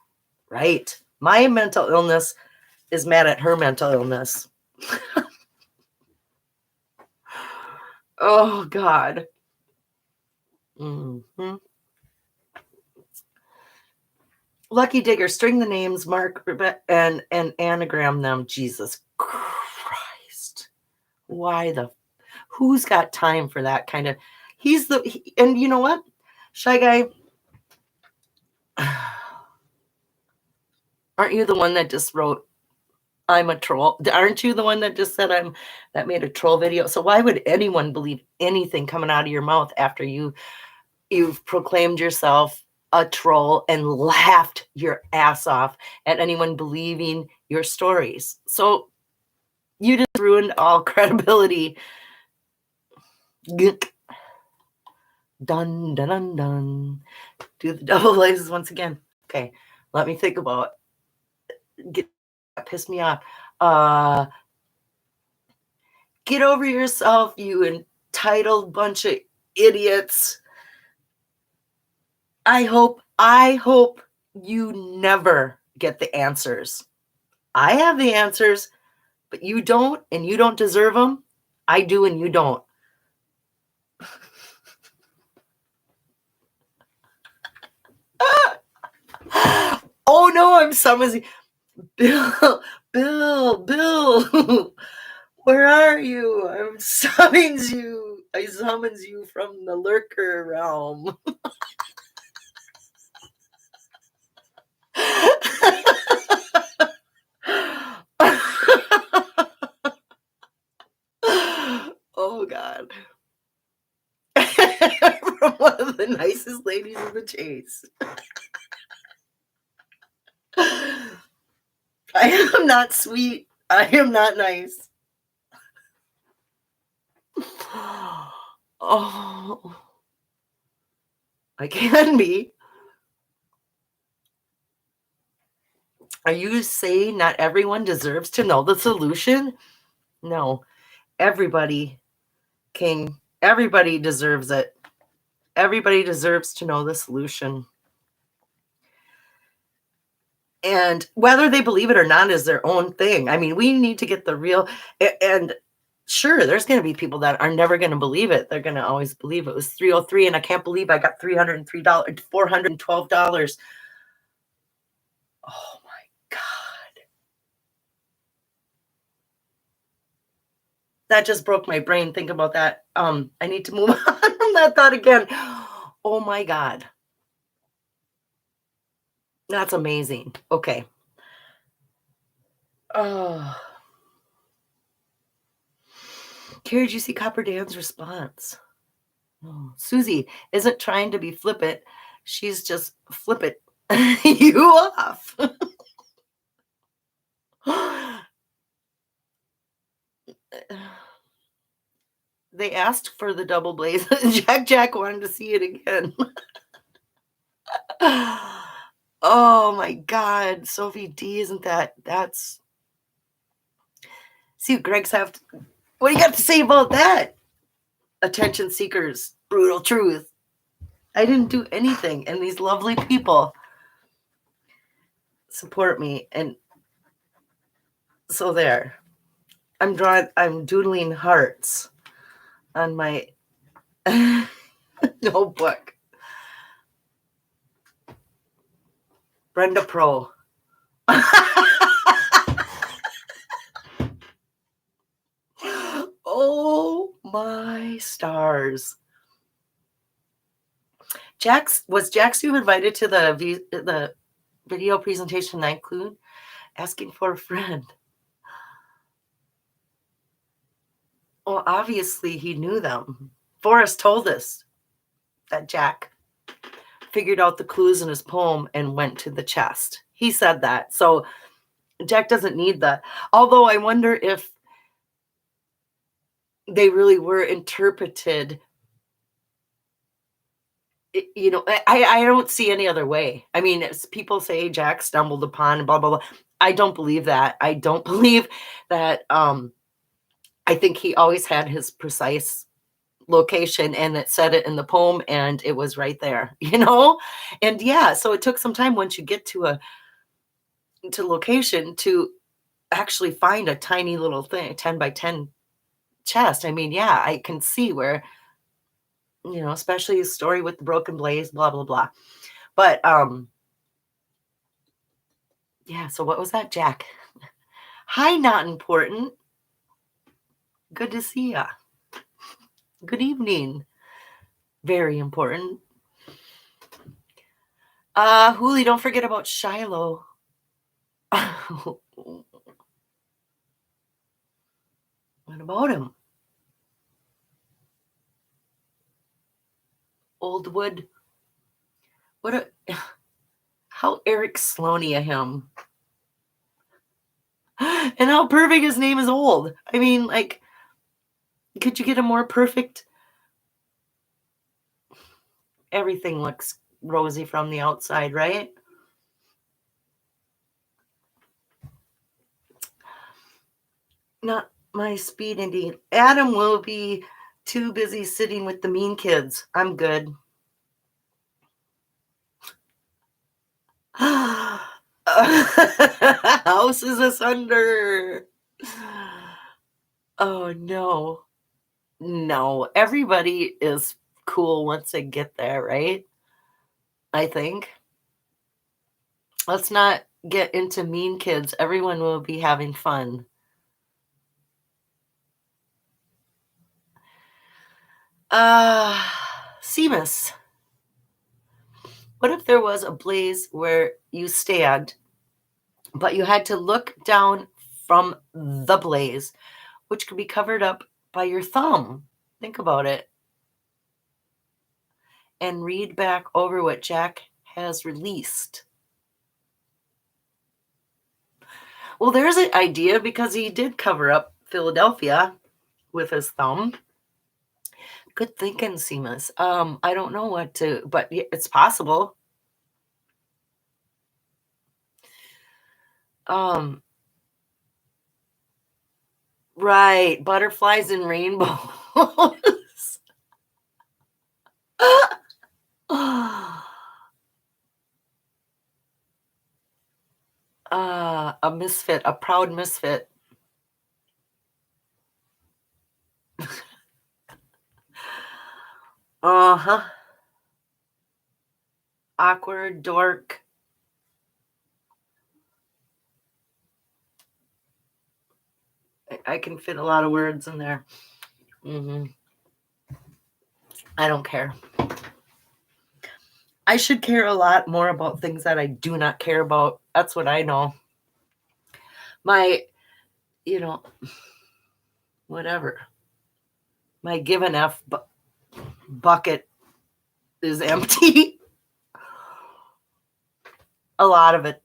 Right. My mental illness is mad at her mental illness. Oh, God. Mm-hmm. Lucky Digger, string the names, mark and anagram them. Jesus Christ. Who's got time for that kind of, and you know what? Shy Guy, aren't you the one that just wrote, I'm a troll? Aren't you the one that just said that made a troll video? So why would anyone believe anything coming out of your mouth after you've proclaimed yourself a troll and laughed your ass off at anyone believing your stories? So You just ruined all credibility. Dun, dun, dun, dun. Do the double blazes once again. Okay, let me think about it. Piss me off. Get over yourself, you entitled bunch of idiots. I hope you never get the answers. I have the answers, but you don't, and you don't deserve them. I do, and you don't. Oh no, I'm summoning Bill, Bill. Where are you? I summons you. I summons you from the lurker realm. Oh God. From one of the nicest ladies in the chase. I am not sweet. I am not nice. Oh, I can be. Are you saying not everyone deserves to know the solution? No, everybody, King, everybody deserves it. Everybody deserves to know the solution. And whether they believe it or not is their own thing. I mean, we need to get the real, and sure, there's going to be people that are never going to believe it. They're going to always believe it was 303 and I can't believe I got $303, $412. Oh my God. That just broke my brain. Think about that. I need to move on from that thought again. Oh my God. That's amazing. Okay. Oh. Carrie, did you see Copper Dan's response? Oh, Susie isn't trying to be flippant. She's just flippant you off. They asked for the double blaze. Jack wanted to see it again. Oh my God, Sophie D, isn't that's see what Greg's have to, what do you got to say about that? Attention seekers, brutal truth. I didn't do anything, and these lovely people support me, and so there. I'm doodling hearts on my notebook. Brenda Pro. Oh my stars. Was Jackson invited to the video presentation I include? Asking for a friend. Well, obviously he knew them. Forrest told us that Jack figured out the clues in his poem and went to the chest. He said that. So Jack doesn't need that. Although I wonder if they really were interpreted. You know, I don't see any other way. I mean, people say Jack stumbled upon and blah, blah, blah. I don't believe that. I don't believe that. I think he always had his precise location and it said it in the poem and it was right there, you know? And yeah, so it took some time once you get to location to actually find a tiny little thing, 10 by 10 chest. I mean, yeah, I can see where, you know, especially a story with the broken blaze, blah, blah, blah. But yeah, so what was that, Jack? Hi, not important. Good to see ya. Good evening. Very important. Huli, don't forget about Shiloh. What about him? Old Wood. How Eric Sloaney him. And how perfect his name is old. I mean, like, could you get a more perfect? Everything looks rosy from the outside, right? Not my speed indeed. Adam will be too busy sitting with the mean kids. I'm good. House is asunder. Oh no. No, everybody is cool once they get there, right? I think. Let's not get into mean kids. Everyone will be having fun. Seamus, what if there was a blaze where you stand, but you had to look down from the blaze, which could be covered up by your thumb? Think about it. And read back over what Jack has released. Well, there's an idea because he did cover up Philadelphia with his thumb. Good thinking, Seamus. I don't know what to, but it's possible. Right, butterflies and rainbows. A misfit, a proud misfit. Uh-huh. Awkward, dork. I can fit a lot of words in there. I don't care. I should care a lot more about things that I do not care about. That's what I know. My, whatever. My give an F bucket is empty. A lot of it.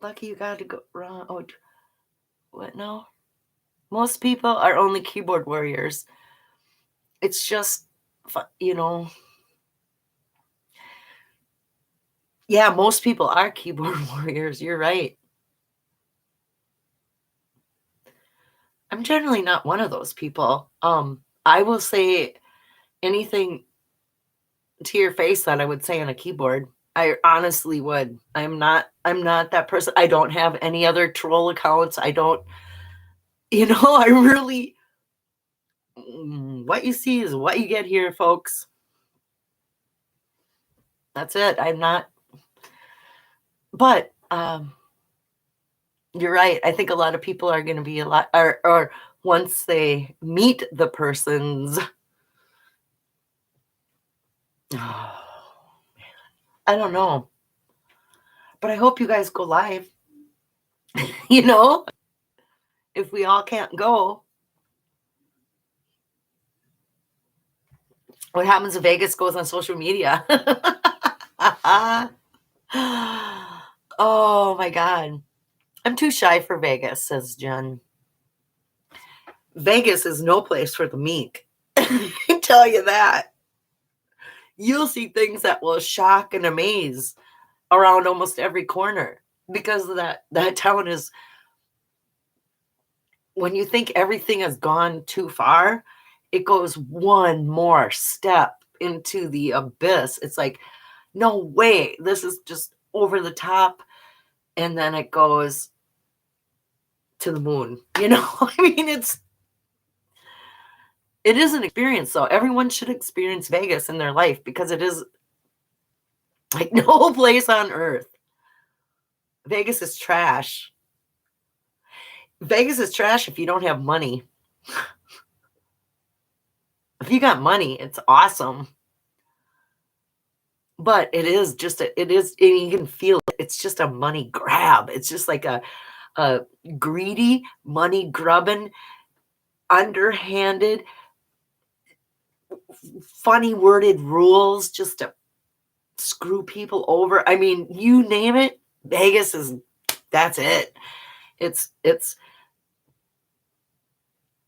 Lucky you got to go wrong. Oh, what? No. Most people are only keyboard warriors. It's just, yeah, most people are keyboard warriors. You're right. I'm generally not one of those people. I will say anything to your face that I would say on a keyboard. I honestly would. I'm not that person. I don't have any other troll accounts. I don't, I really, what you see is what you get here, folks. That's it. I'm not, but you're right. I think a lot of people are going to be a lot, or once they meet the persons. Oh, I don't know. But I hope you guys go live. If we all can't go, what happens if Vegas goes on social media? Oh my God. I'm too shy for Vegas, says Jen. Vegas is no place for the meek. I tell you that. You'll see things that will shock and amaze around almost every corner because of that town is, when you think everything has gone too far, it goes one more step into the abyss. It's like, no way, this is just over the top. And then it goes to the moon. I mean, it is an experience, though. Everyone should experience Vegas in their life because it is like no place on earth. Vegas is trash. Vegas is trash if you don't have money. If you got money, it's awesome. But it is, and you can feel it. It's just a money grab. It's just like a greedy, money grubbing, underhanded, funny worded rules just to screw people over. I mean, you name it, Vegas that's it. It's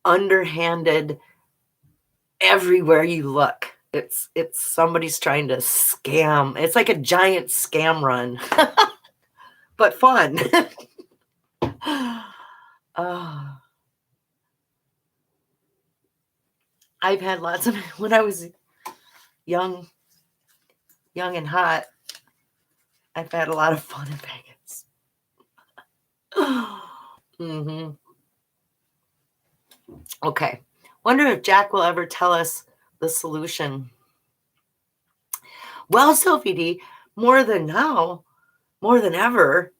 underhanded everywhere you look. It's somebody's trying to scam. It's like a giant scam run, but fun. Oh, I've had lots of when I was young and hot. I've had a lot of fun in Vegas. hmm Okay. Wonder if Jack will ever tell us the solution. Well, Sophie D, more than now, more than ever,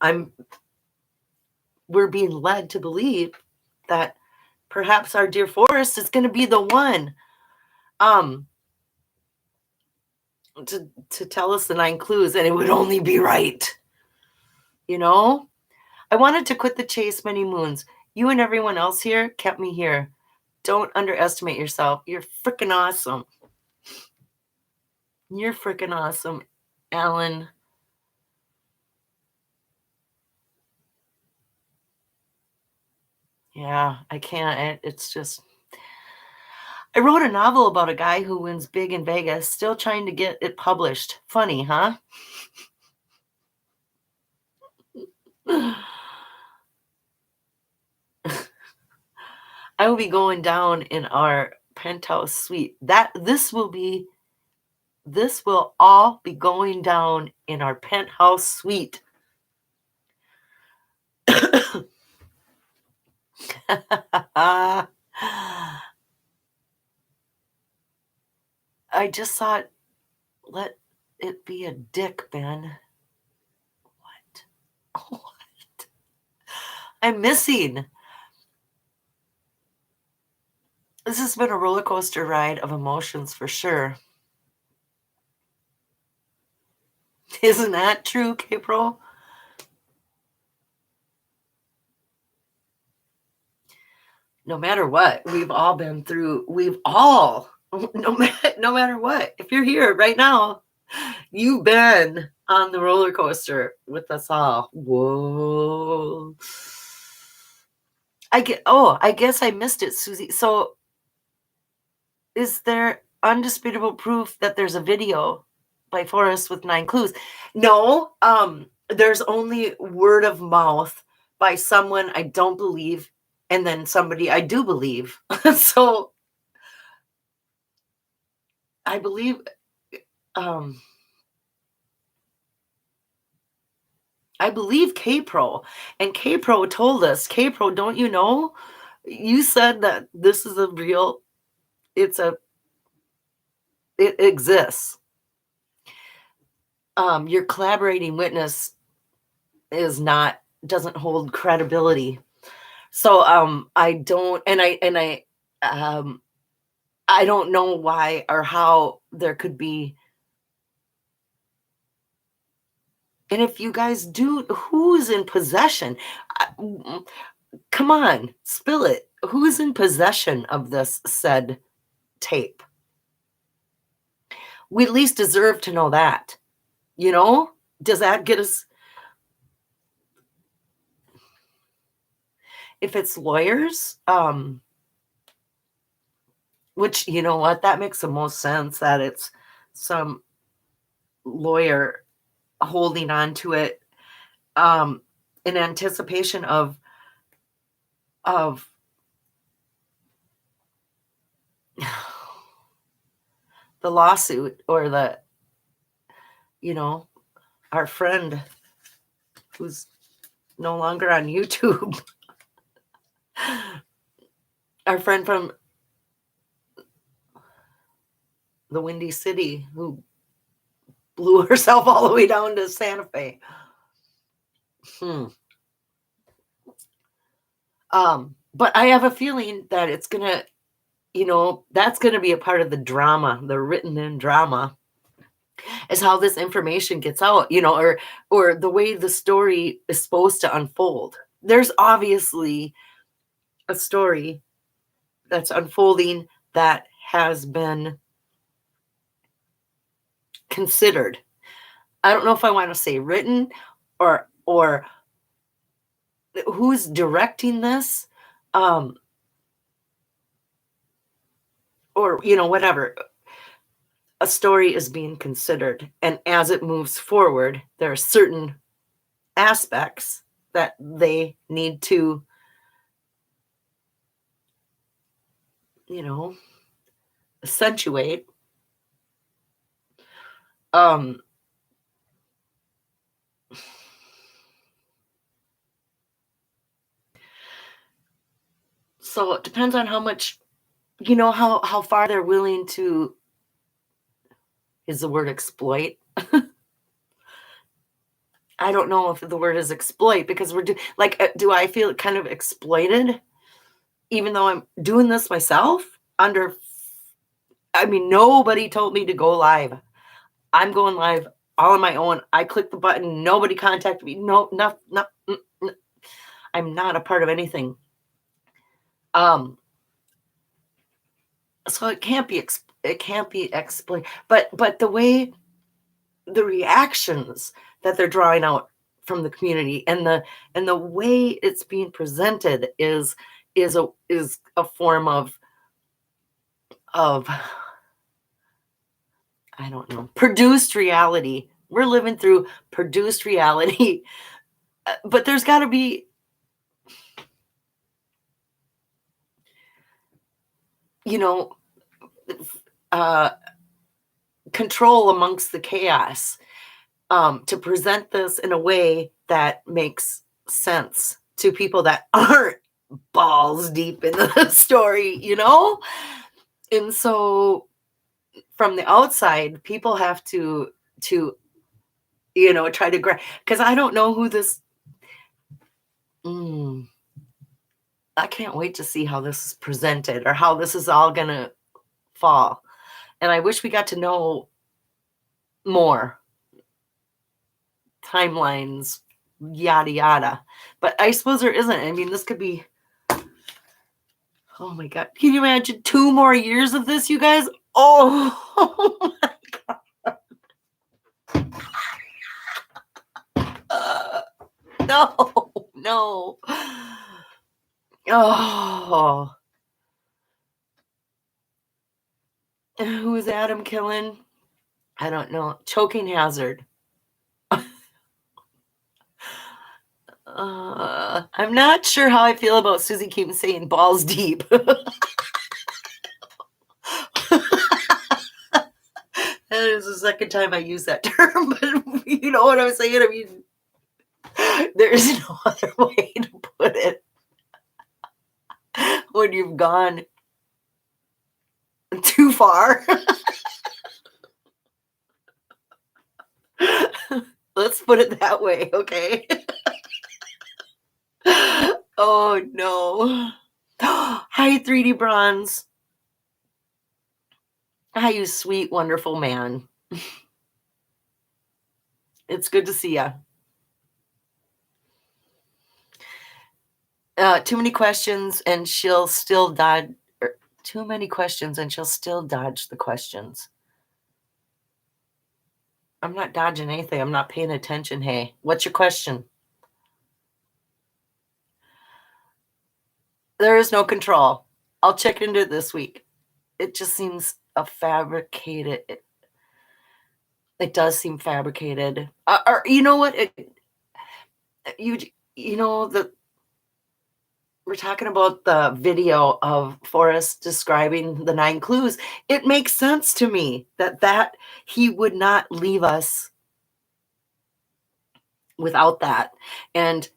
we're being led to believe that perhaps our dear forest is going to be the one to tell us the 9 clues, and it would only be right. You know? I wanted to quit the chase many moons. You and everyone else here kept me here. Don't underestimate yourself. You're freaking awesome. You're freaking awesome, Alan. Yeah, I can't. It's just. I wrote a novel about a guy who wins big in Vegas, still trying to get it published. Funny, huh? I will be going down in our penthouse suite. This will all be going down in our penthouse suite. I just thought, let it be a dick, Ben. What? What? I'm missing. This has been a roller coaster ride of emotions for sure. Isn't that true, April? No matter what, we've all been through, no matter what, if you're here right now, you've been on the roller coaster with us all. Whoa. I guess I missed it, Susie. So is there undisputable proof that there's a video by Forrest with 9 clues? No, there's only word of mouth by someone I don't believe, and then somebody I do believe. So I believe K-Pro, and K-Pro told us, K-Pro, don't you know? You said that this is a real, it exists. Your collaborating witness doesn't hold credibility. So I don't, and I don't know why or how there could be. And if you guys do, who's in possession? Come on, spill it. Who's in possession of this said tape? We at least deserve to know that. You know? Does that get us? If it's lawyers, which, you know what, that makes the most sense, that it's some lawyer holding on to it in anticipation of the lawsuit, or our friend who's no longer on YouTube, our friend from the Windy City who blew herself all the way down to Santa Fe. But I have a feeling that it's gonna, that's gonna be a part of the drama, the written in drama, is how this information gets out, or the way the story is supposed to unfold. There's obviously a story that's unfolding that has been considered. I don't know if I want to say written or who's directing this, um, or whatever. A story is being considered, and as it moves forward, there are certain aspects that they need to, accentuate. Um, so it depends on how much, how far they're willing to, is the word exploit? I don't know if the word is exploit, because do I feel kind of exploited even though I'm doing this myself nobody told me to go live. I'm going live all on my own. I clicked the button. Nobody contacted me. No, I'm not a part of anything. So it can't be explained. But the way, the reactions that they're drawing out from the community, and the way it's being presented is a form of I don't know, produced reality. We're living through produced reality. But there's got to be, uh, control amongst the chaos, to present this in a way that makes sense to people that aren't balls deep in the story, And so from the outside, people have to try to grab, because I don't know who this. I can't wait to see how this is presented, or how this is all gonna fall. And I wish we got to know more timelines, yada yada. But I suppose there isn't. I mean, this could be, oh my God. Can you imagine 2 more years of this, you guys? Oh, my God. No. Oh. Who's Adam killing? I don't know. Choking hazard. I'm not sure how I feel about Susie Keem saying balls deep. That is the second time I use that term, but you know what I'm saying? I mean, there's no other way to put it when you've gone too far. Let's put it that way, okay? Oh, no. Hi, 3D Bronze. Hi, you sweet, wonderful man. It's good to see you. Too many questions and she'll still dodge. Too many questions and she'll still dodge the questions. I'm not dodging anything. I'm not paying attention. Hey, what's your question? There is no control. I'll check into it this week. It just seems a fabricated. It does seem fabricated. Or you know what? We're talking about the video of Forrest describing the 9 clues. It makes sense to me that he would not leave us without that. And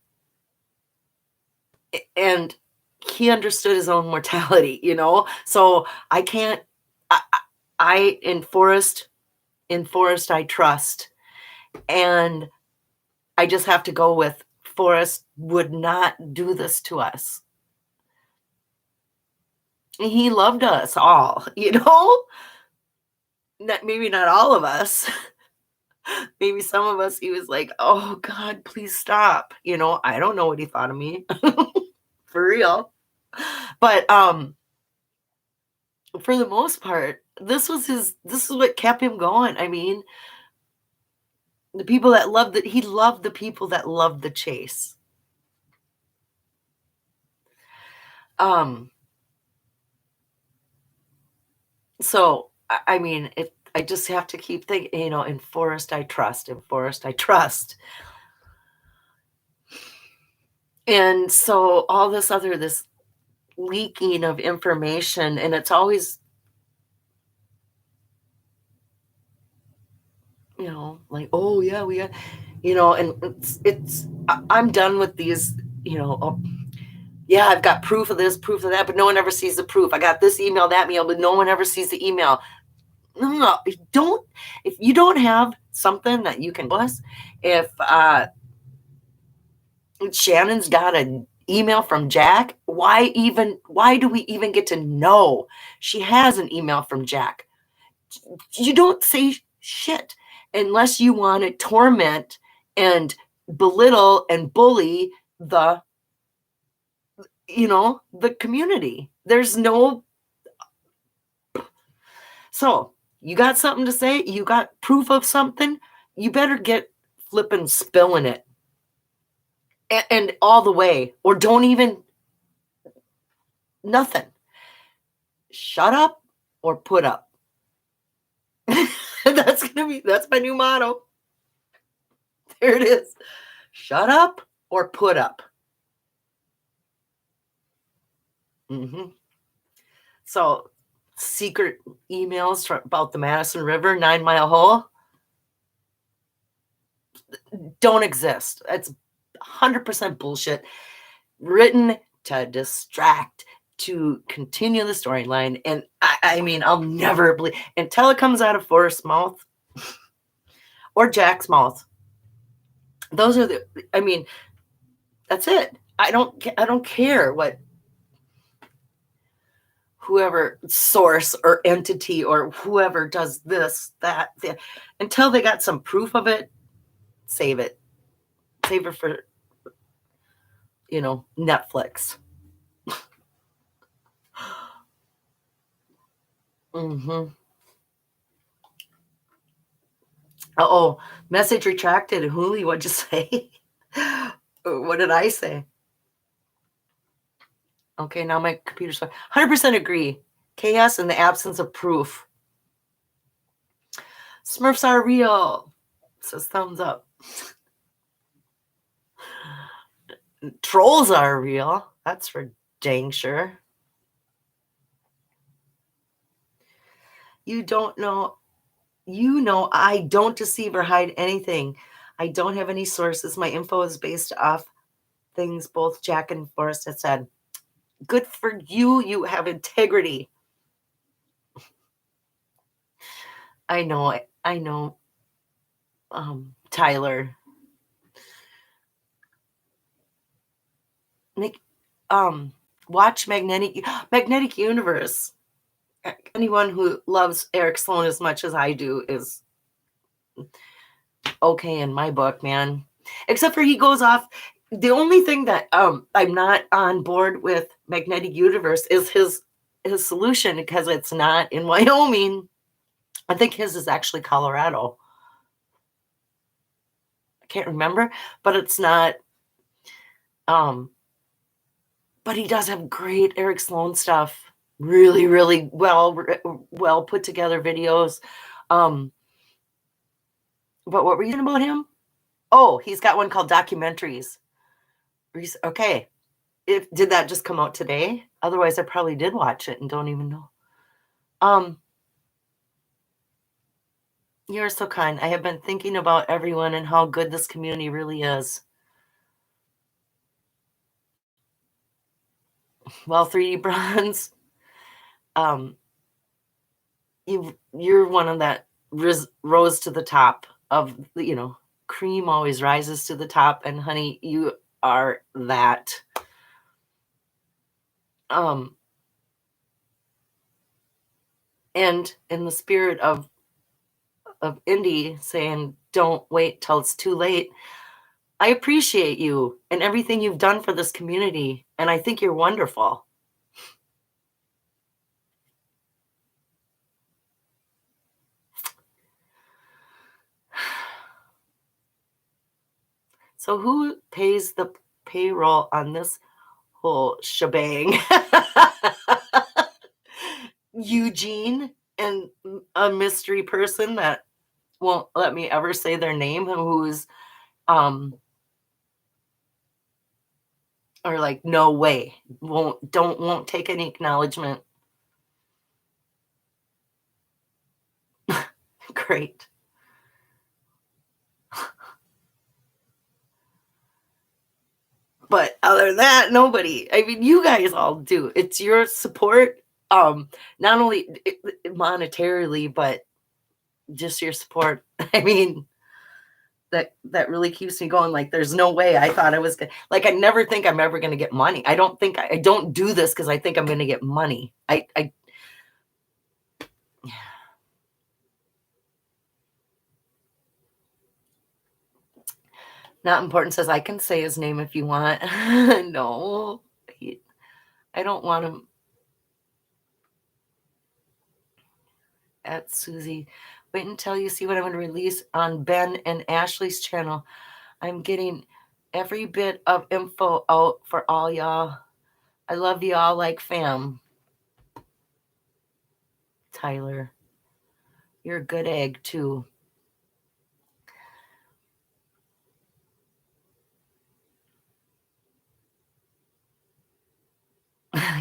he understood his own mortality, So I can't, in Forrest I trust. And I just have to go with Forrest would not do this to us. He loved us all, maybe not all of us. Maybe some of us, he was like, oh God, please stop. I don't know what he thought of me. For real. But for the most part, this is what kept him going. I mean, The people that loved it, he loved the people that loved the chase. Um, so I mean, I just have to keep thinking, in forest I trust, in forest I trust. And so all this leaking of information, and it's always, like, oh yeah, we got, and I'm done with these, oh, yeah, I've got proof of this, proof of that, but no one ever sees the proof. I got this email, that email, but no one ever sees the email. No, if you don't have something that you can us, if Shannon's got an email from Jack, why do we even get to know she has an email from Jack? You don't say shit unless you want to torment and belittle and bully the community. There's no. So you got something to say, you got proof of something, you better get flipping spilling it, and all the way, or don't even, nothing. Shut up or put up. That's my new motto. There it is. Shut up or put up. So secret emails about the Madison River 9 Mile Hole don't exist. It's 100% bullshit, written to distract, to continue the storyline. And I mean, I'll never believe until it comes out of Forrest's mouth or Jack's mouth. Those are that's it. I don't care what whoever source or entity or whoever does this, that, until they got some proof of it, save it. Save it for, Netflix. Oh, message retracted. Hooli, what'd you say? What did I say? Okay, now my computer's fine. 100% agree. Chaos in the absence of proof. Smurfs are real. Says thumbs up. Trolls are real. That's for dang sure. You don't know. I don't deceive or hide anything. I don't have any sources. My info is based off things both Jack and Forrest had said. Good for you. You have integrity. I know. Tyler. Nick, watch Magnetic Universe. Anyone who loves Eric Sloan as much as I do is okay in my book, man. Except for he goes off. The only thing that I'm not on board with Magnetic Universe is his solution, because it's not in Wyoming. I think his is actually Colorado. I can't remember, but it's not. But he does have great Eric Sloan stuff. Really, really well put together videos. But what were you saying about him? Oh, he's got one called Documentaries. Okay. Did that just come out today? Otherwise, I probably did watch it and don't even know. You're so kind. I have been thinking about everyone and how good this community really is. Well, 3D Bronze, you're one of that rose to the top of, cream always rises to the top, and honey, you are that. And in the spirit of Indy saying, don't wait till it's too late, I appreciate you and everything you've done for this community, and I think you're wonderful. So who pays the payroll on this whole shebang? Eugene and a mystery person that won't let me ever say their name, who's um or like no way, won't take any acknowledgement. Great. But other than that, nobody. I mean, you guys all do. It's your support, not only monetarily, but just your support. I mean, that really keeps me going. Like, there's no way I thought I was gonna like. I never think I'm ever gonna get money. I don't do this because I think I'm gonna get money. I not important says I can say his name if you want. No, I don't want him at Susie. Wait until you see what I'm going to release on Ben and Ashley's channel. I'm getting every bit of info out for all y'all. I love y'all like fam. Tyler, you're a good egg too.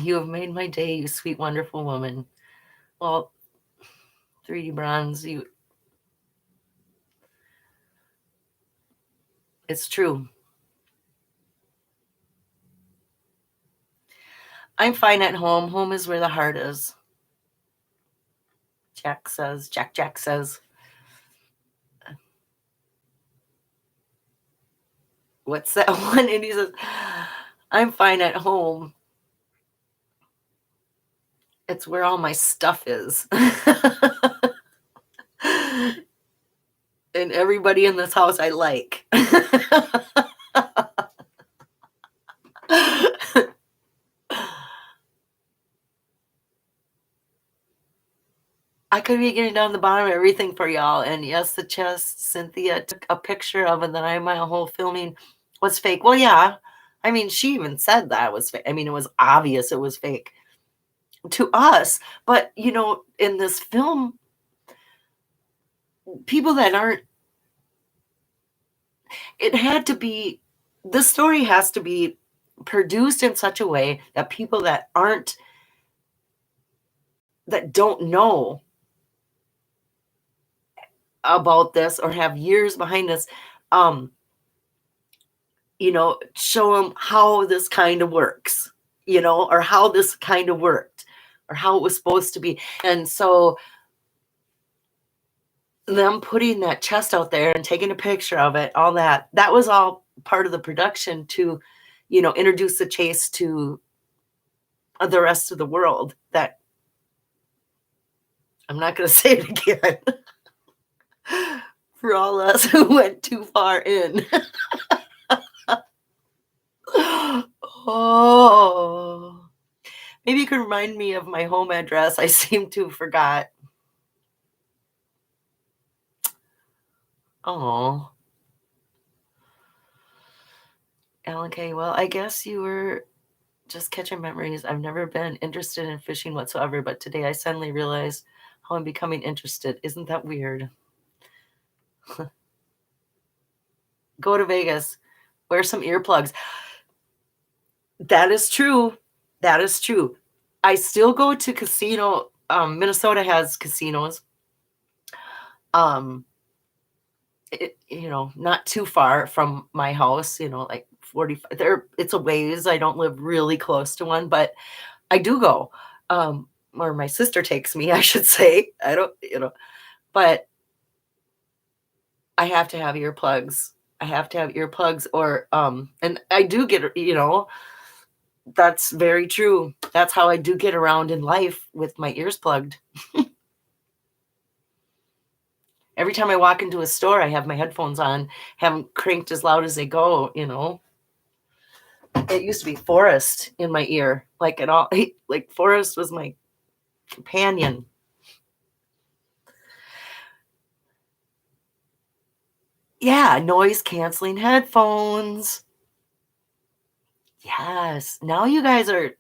You have made my day, you sweet, wonderful woman. Well, 3D Bronze, it's true. I'm fine at home. Home is where the heart is. Jack says. What's that one? And he says, I'm fine at home. It's where all my stuff is. And everybody in this house I like. I could be getting down the bottom of everything for y'all. And yes, the chest Cynthia took a picture of, and then my whole filming was fake. Well, yeah. I mean, she even said that was fake. I mean, it was obvious it was fake to us. But, in this film, people that aren't, this story has to be produced in such a way that people that don't know about this or have years behind this, show them how this kind of works, or how this kind of worked or how it was supposed to be. And so them putting that chest out there and taking a picture of it, all that was all part of the production to, introduce the chase to the rest of the world. That I'm not going to say it again. For all us who went too far in. Oh, maybe you could remind me of my home address. I seem to have forgot. Oh, Alan K. Well, I guess you were just catching memories. I've never been interested in fishing whatsoever, but today I suddenly realized how I'm becoming interested. Isn't that weird? Go to Vegas. Wear some earplugs. That is true. That is true. I still go to casino. Minnesota has casinos. Not too far from my house, like 45 there. It's a ways. I don't live really close to one, but I do go. Or my sister takes me, I should say. I don't, but I have to have earplugs. Or and I do get, that's very true. That's how I do get around in life, with my ears plugged. Every time I walk into a store, I have my headphones on, have them cranked as loud as they go, It used to be Forrest in my ear. Like Forrest was my companion. Yeah, noise canceling headphones. Yes. Now you guys are,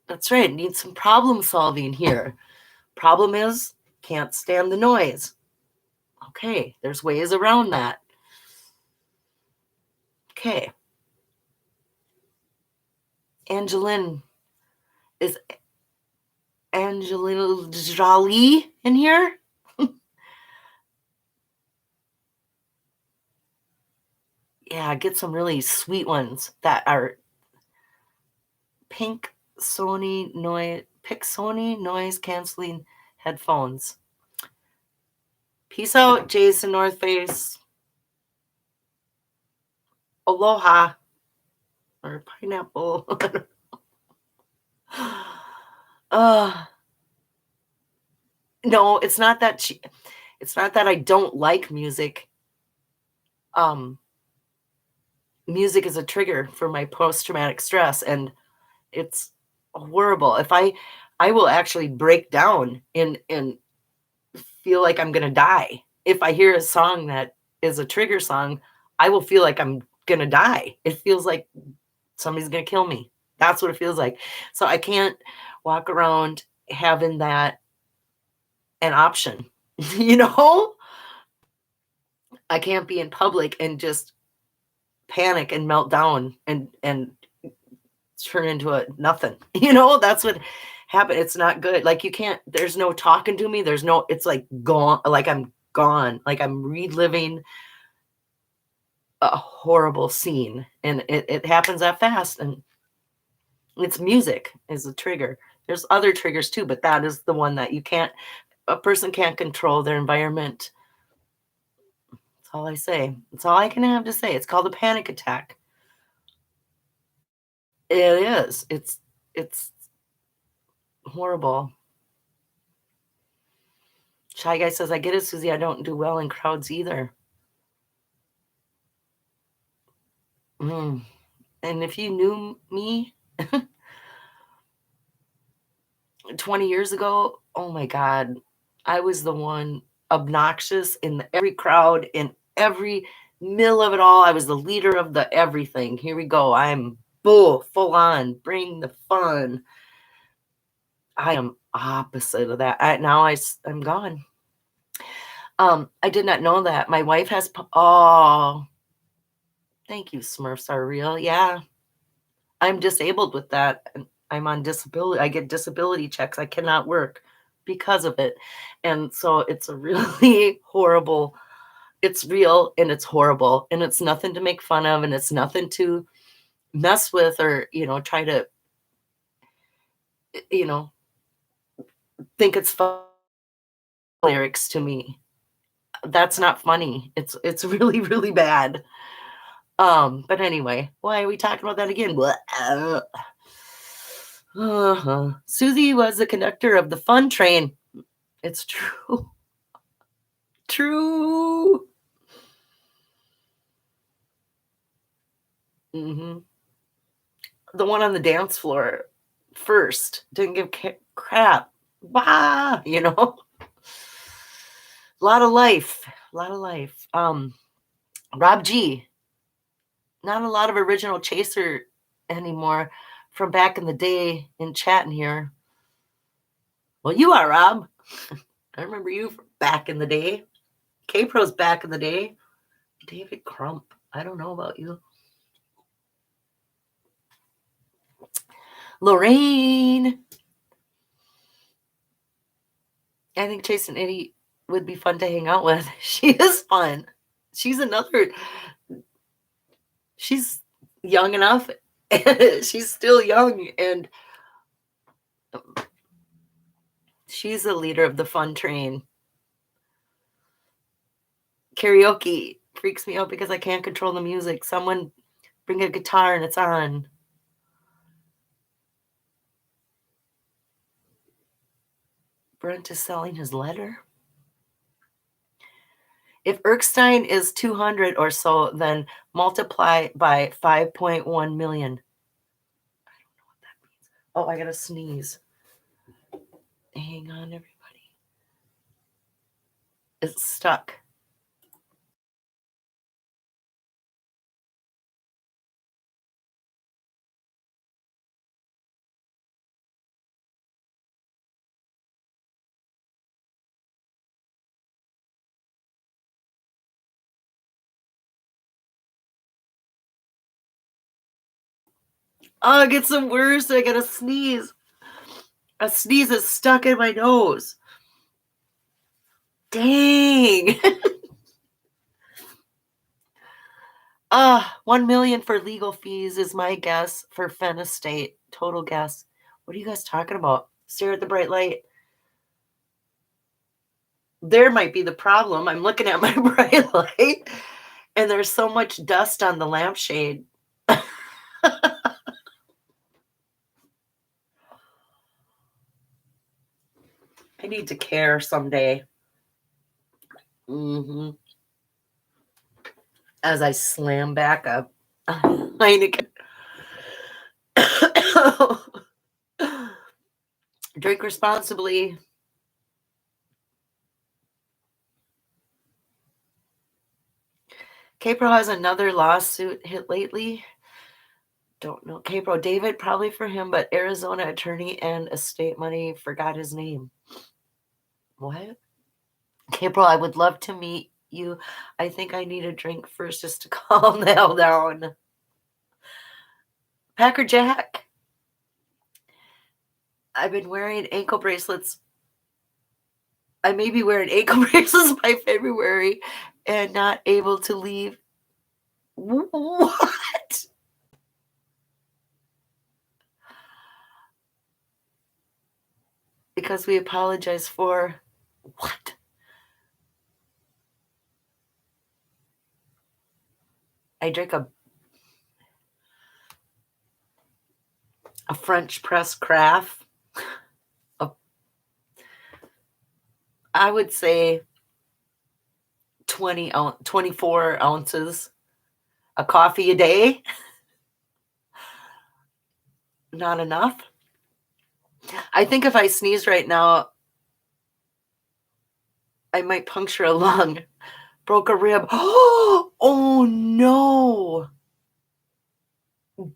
that's right, need some problem solving here. Problem is, can't stand the noise. Okay, there's ways around that. Okay. Angeline, is Angelina Jolie in here? Yeah, get some really sweet ones that are pink Sony noise canceling headphones. Peace out, Jason North Face. Aloha. Or pineapple. uh no, it's not that it's not that I don't like music. Um Music is a trigger for my post-traumatic stress, and it's horrible. If I will actually break down and feel like I'm gonna die. If I hear a song that is a trigger song, I will feel like I'm gonna die. It feels like somebody's gonna kill me. That's what it feels like. So I can't walk around having that an option. You know? I can't be in public and just panic and melt down and turn into a nothing. You know, that's what happened. It's not good. Like you can't, there's no talking to me. There's no, it's like gone, like I'm gone, like I'm reliving a horrible scene. And it happens that fast. And it's music is the trigger. There's other triggers too, but that is the one that you can't, a person can't control their environment. That's all I say. That's all I can have to say. It's called a panic attack. It is. It's horrible. Shy Guy says, I get it, Susie. I don't do well in crowds either. Mm. And if you knew me 20 years ago, oh my God, I was the one obnoxious in every crowd, in every middle of it all. I was the leader of the everything. Here we go. I'm full on, bring the fun. I am opposite of that. I'm gone. I did not know that. My wife has, oh, thank you, Smurfs are real. Yeah. I'm disabled with that. And I'm on disability. I get disability checks. I cannot work because of it. And so it's a really horrible, it's real and it's horrible. And it's nothing to make fun of. And it's nothing to mess with or, try to, you know, think it's fun lyrics to me. That's not funny. It's really, really bad. But anyway, why are we talking about that again? Susie was the conductor of the fun train. It's true. True. hmm The one on the dance floor first didn't give crap. Bah, a lot of life. A lot of life. Rob G. Not a lot of original chaser anymore from back in the day in chatting here. Well, you are, Rob. I remember you from back in the day. K-Pro's back in the day. David Crump. I don't know about you. Lorraine. I think Jason Eddie would be fun to hang out with. She is fun. She's she's young enough. She's still young and she's the leader of the fun train. Karaoke freaks me out because I can't control the music. Someone bring a guitar and it's on. Brent is selling his letter. If Erskine is 200 or so, then multiply by 5.1 million. I don't know what that means. Oh, I gotta sneeze. Hang on, everybody. It's stuck. Oh, it gets some worse. I gotta sneeze. A sneeze is stuck in my nose. Dang. 1 million for legal fees is my guess for Fenn Estate. Total guess. What are you guys talking about? Stare at the bright light. There might be the problem. I'm looking at my bright light and there's so much dust on the lampshade. I need to care someday. As I slam back a Heineken. Drink responsibly. K-Pro has another lawsuit hit lately. Don't know. K-Pro David, probably for him, but Arizona attorney and estate money, forgot his name. What? K-Pro, I would love to meet you. I think I need a drink first just to calm the hell down. Packer Jack. I've been wearing ankle bracelets. I may be wearing ankle bracelets by February and not able to leave. What? Because we apologize for what? I drink a French press craft. I would say 24 ounces of coffee a day. Not enough. I think if I sneeze right now, I might puncture a lung. Broke a rib. Oh no.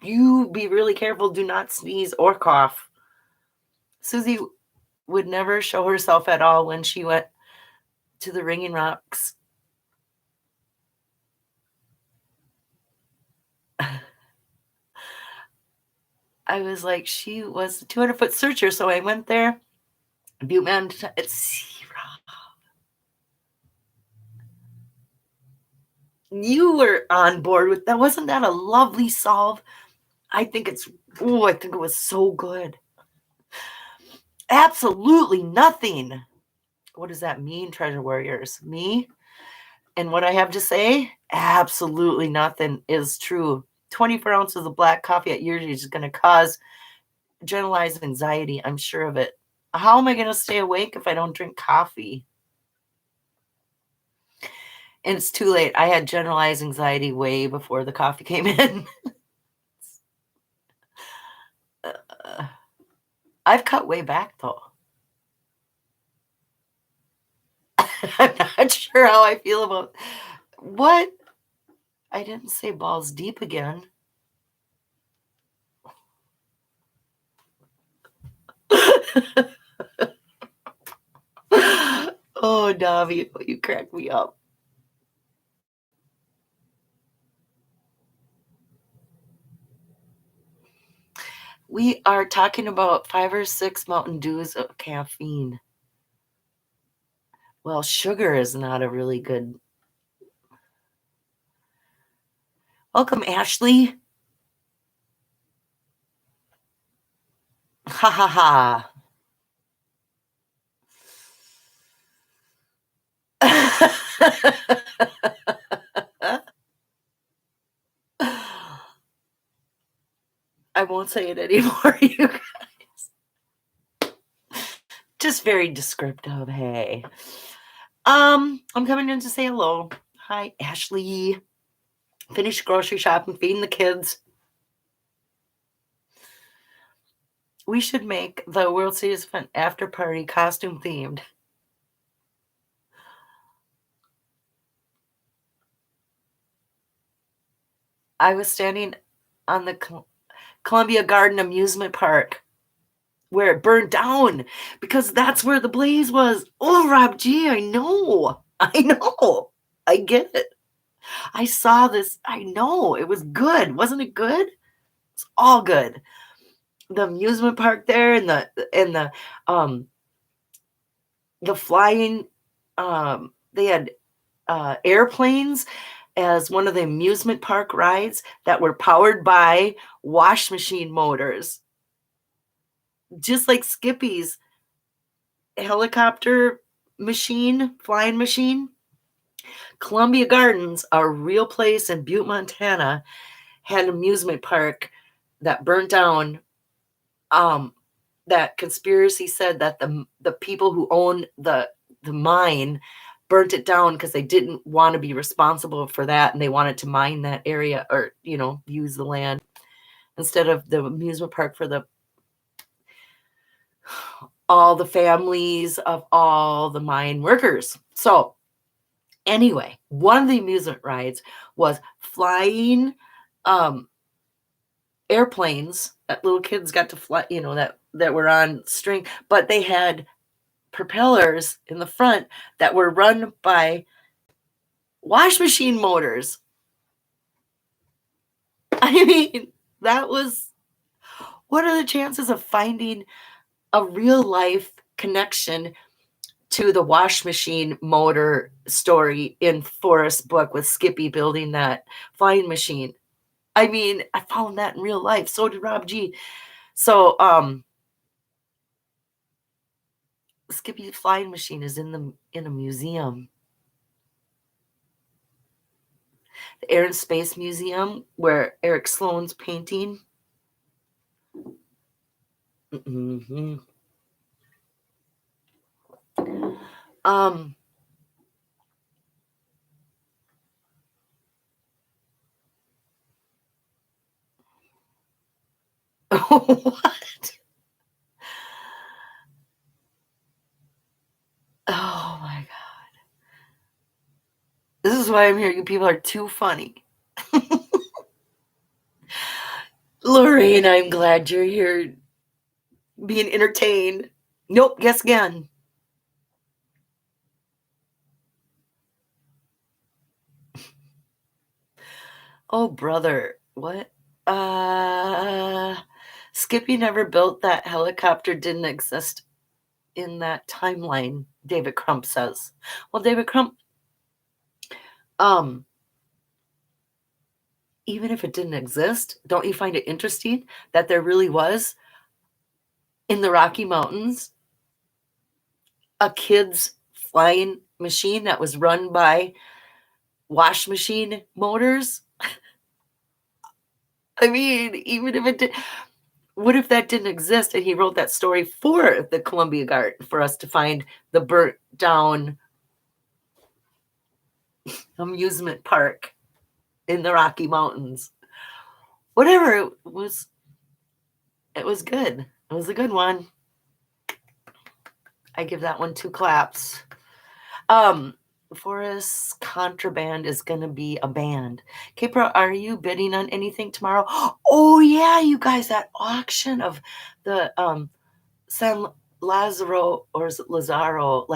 You be really careful. Do not sneeze or cough. Susie would never show herself at all when she went to the Ringing Rocks. I was like, she was a 200-foot searcher, so I went there. Butte Mountain, it's you were on board with that. Wasn't that a lovely solve? I think it was so good. Absolutely nothing. What does that mean, treasure warriors? Me and what I have to say? Absolutely nothing is true. 24 ounces of black coffee at your age is going to cause generalized anxiety. I'm sure of it. How am I going to stay awake if I don't drink coffee? And it's too late. I had generalized anxiety way before the coffee came in. I've cut way back, though. I'm not sure how I feel about what? I didn't say balls deep again. Oh, Davi, you cracked me up. We are talking about 5 or 6 Mountain Dews of caffeine. Well, sugar is not a really good. Welcome, Ashley. Ha ha ha. I won't say it anymore, you guys. Just very descriptive, hey. I'm coming in to say hello. Hi, Ashley. Finished grocery shopping, feeding the kids. We should make the World Series event after party costume themed. I was standing on the Columbia Garden Amusement Park where it burned down because that's where the blaze was. Oh, Rob G, I know. I get it. I saw this. I know. It was good. Wasn't it good? It's all good. The amusement park there and the flying, they had airplanes as one of the amusement park rides that were powered by wash machine motors, just like Skippy's helicopter machine, flying machine. Columbia Gardens, a real place in Butte, Montana, had an amusement park that burnt down. That conspiracy said that the people who own the mine burnt it down because they didn't want to be responsible for that, and they wanted to mine that area, or use the land instead of the amusement park for all the families of all the mine workers. So anyway, one of the amusement rides was flying airplanes that little kids got to fly, that were on string, but they had propellers in the front that were run by wash machine motors. I mean, what are the chances of finding a real life connection to the wash machine motor story in Forrest's book with Skippy building that flying machine? I mean, I found that in real life. So did Rob G. So, Skippy's flying machine is in a museum. The Air and Space Museum, where Eric Sloan's painting. Mm-hmm. What? Oh my God. This is why I'm here. You people are too funny. Lorraine, I'm glad you're here being entertained. Nope, guess again. Oh, brother. What? Skippy never built that helicopter, didn't exist in that timeline, David Crump says. Well, David Crump, even if it didn't exist, don't you find it interesting that there really was in the Rocky Mountains a kid's flying machine that was run by wash machine motors? I mean, even if it did, what if that didn't exist and he wrote that story for the Columbia Garden for us to find the burnt down amusement park in the Rocky Mountains? Whatever, it was good. It was a good one. I give that one 2 claps. Forest Contraband is going to be a band. Kipra, are you bidding on anything tomorrow? Oh yeah, you guys, that auction of the San Lazaro, or is it Lazaro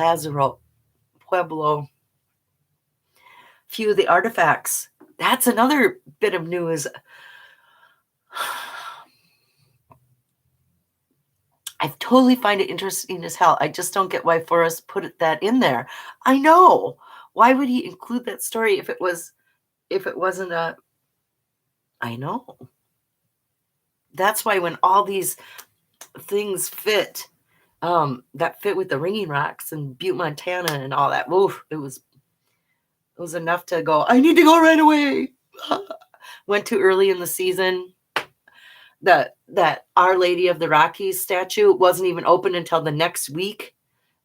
Pueblo, few of the artifacts. That's another bit of news. I totally find it interesting as hell. I just don't get why Forrest put that in there. I know. Why would he include that story if it wasn't a... I know. That's why when all these things fit, that fit with the Ringing Rocks and Butte, Montana and all that, oof, it was enough to go, I need to go right away. Went too early in the season. That Our Lady of the Rockies statue wasn't even open until the next week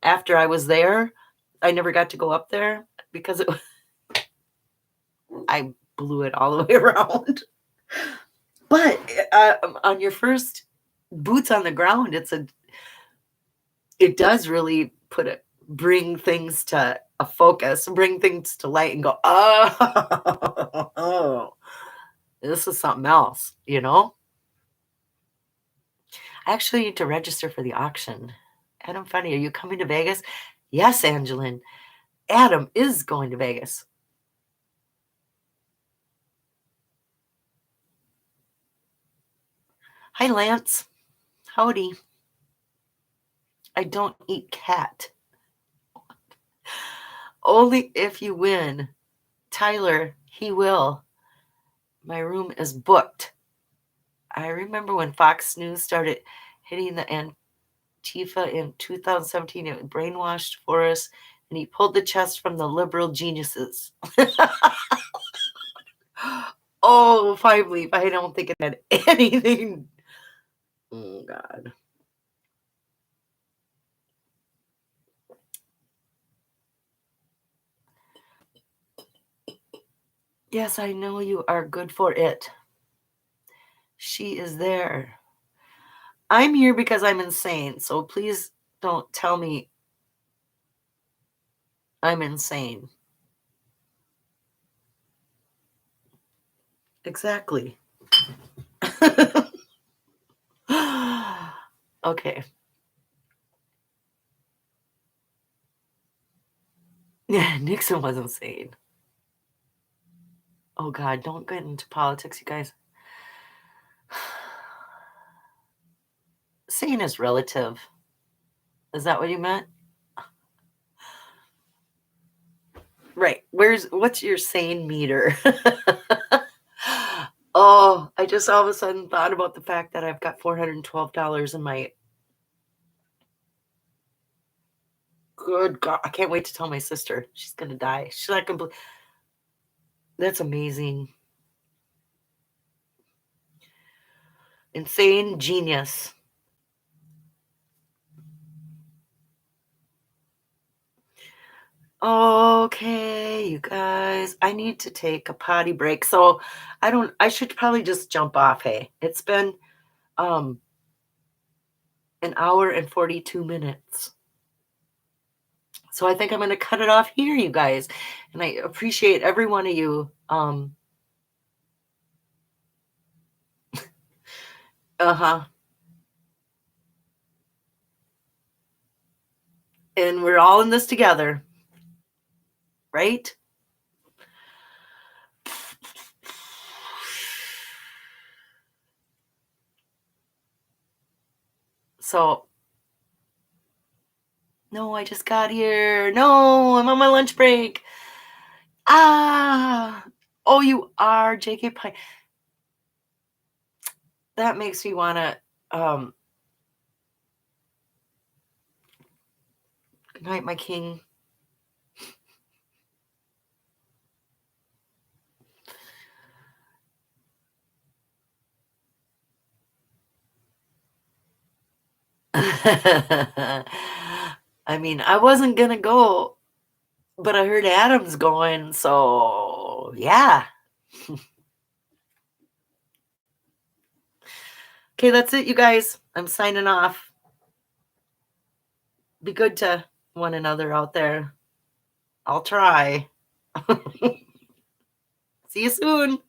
after I was there. I never got to go up there because I blew it all the way around. But on your first boots on the ground, it does really bring things to a focus, bring things to light and go, oh, this is something else, I actually need to register for the auction. Adam Funny, are you coming to Vegas? Yes, Angeline. Adam is going to Vegas. Hi, Lance. Howdy. I don't eat cat. Only if you win. Tyler, he will. My room is booked. I remember when Fox News started hitting the Antifa in 2017. It brainwashed for us, and he pulled the chest from the liberal geniuses. Oh, Five Leaf. I don't think it had anything. Oh, God. Yes, I know you are good for it. She is there. I'm here because I'm insane, so please don't tell me I'm insane. Exactly. Okay. Yeah, Nixon was insane. Oh, God, don't get into politics, you guys. Sane is relative. Is that what you meant? Right. What's your sane meter? Oh, I just all of a sudden thought about the fact that I've got $412 in my. Good God. I can't wait to tell my sister. She's going to die. She's not going to. That's amazing. Insane genius. Okay, you guys, I need to take a potty break. So I should probably just jump off. Hey, it's been um an hour and 42 minutes. So I think I'm going to cut it off here, you guys. And I appreciate every one of you. Uh-huh. And we're all in this together, right? So, no, I just got here. No, I'm on my lunch break. Ah, oh, you are JK Pine. That makes me want to. Good night, my king. I mean, I wasn't gonna go, but I heard Adam's going, so yeah. Okay, that's it, you guys. I'm signing off. Be good to one another out there. I'll try. See you soon.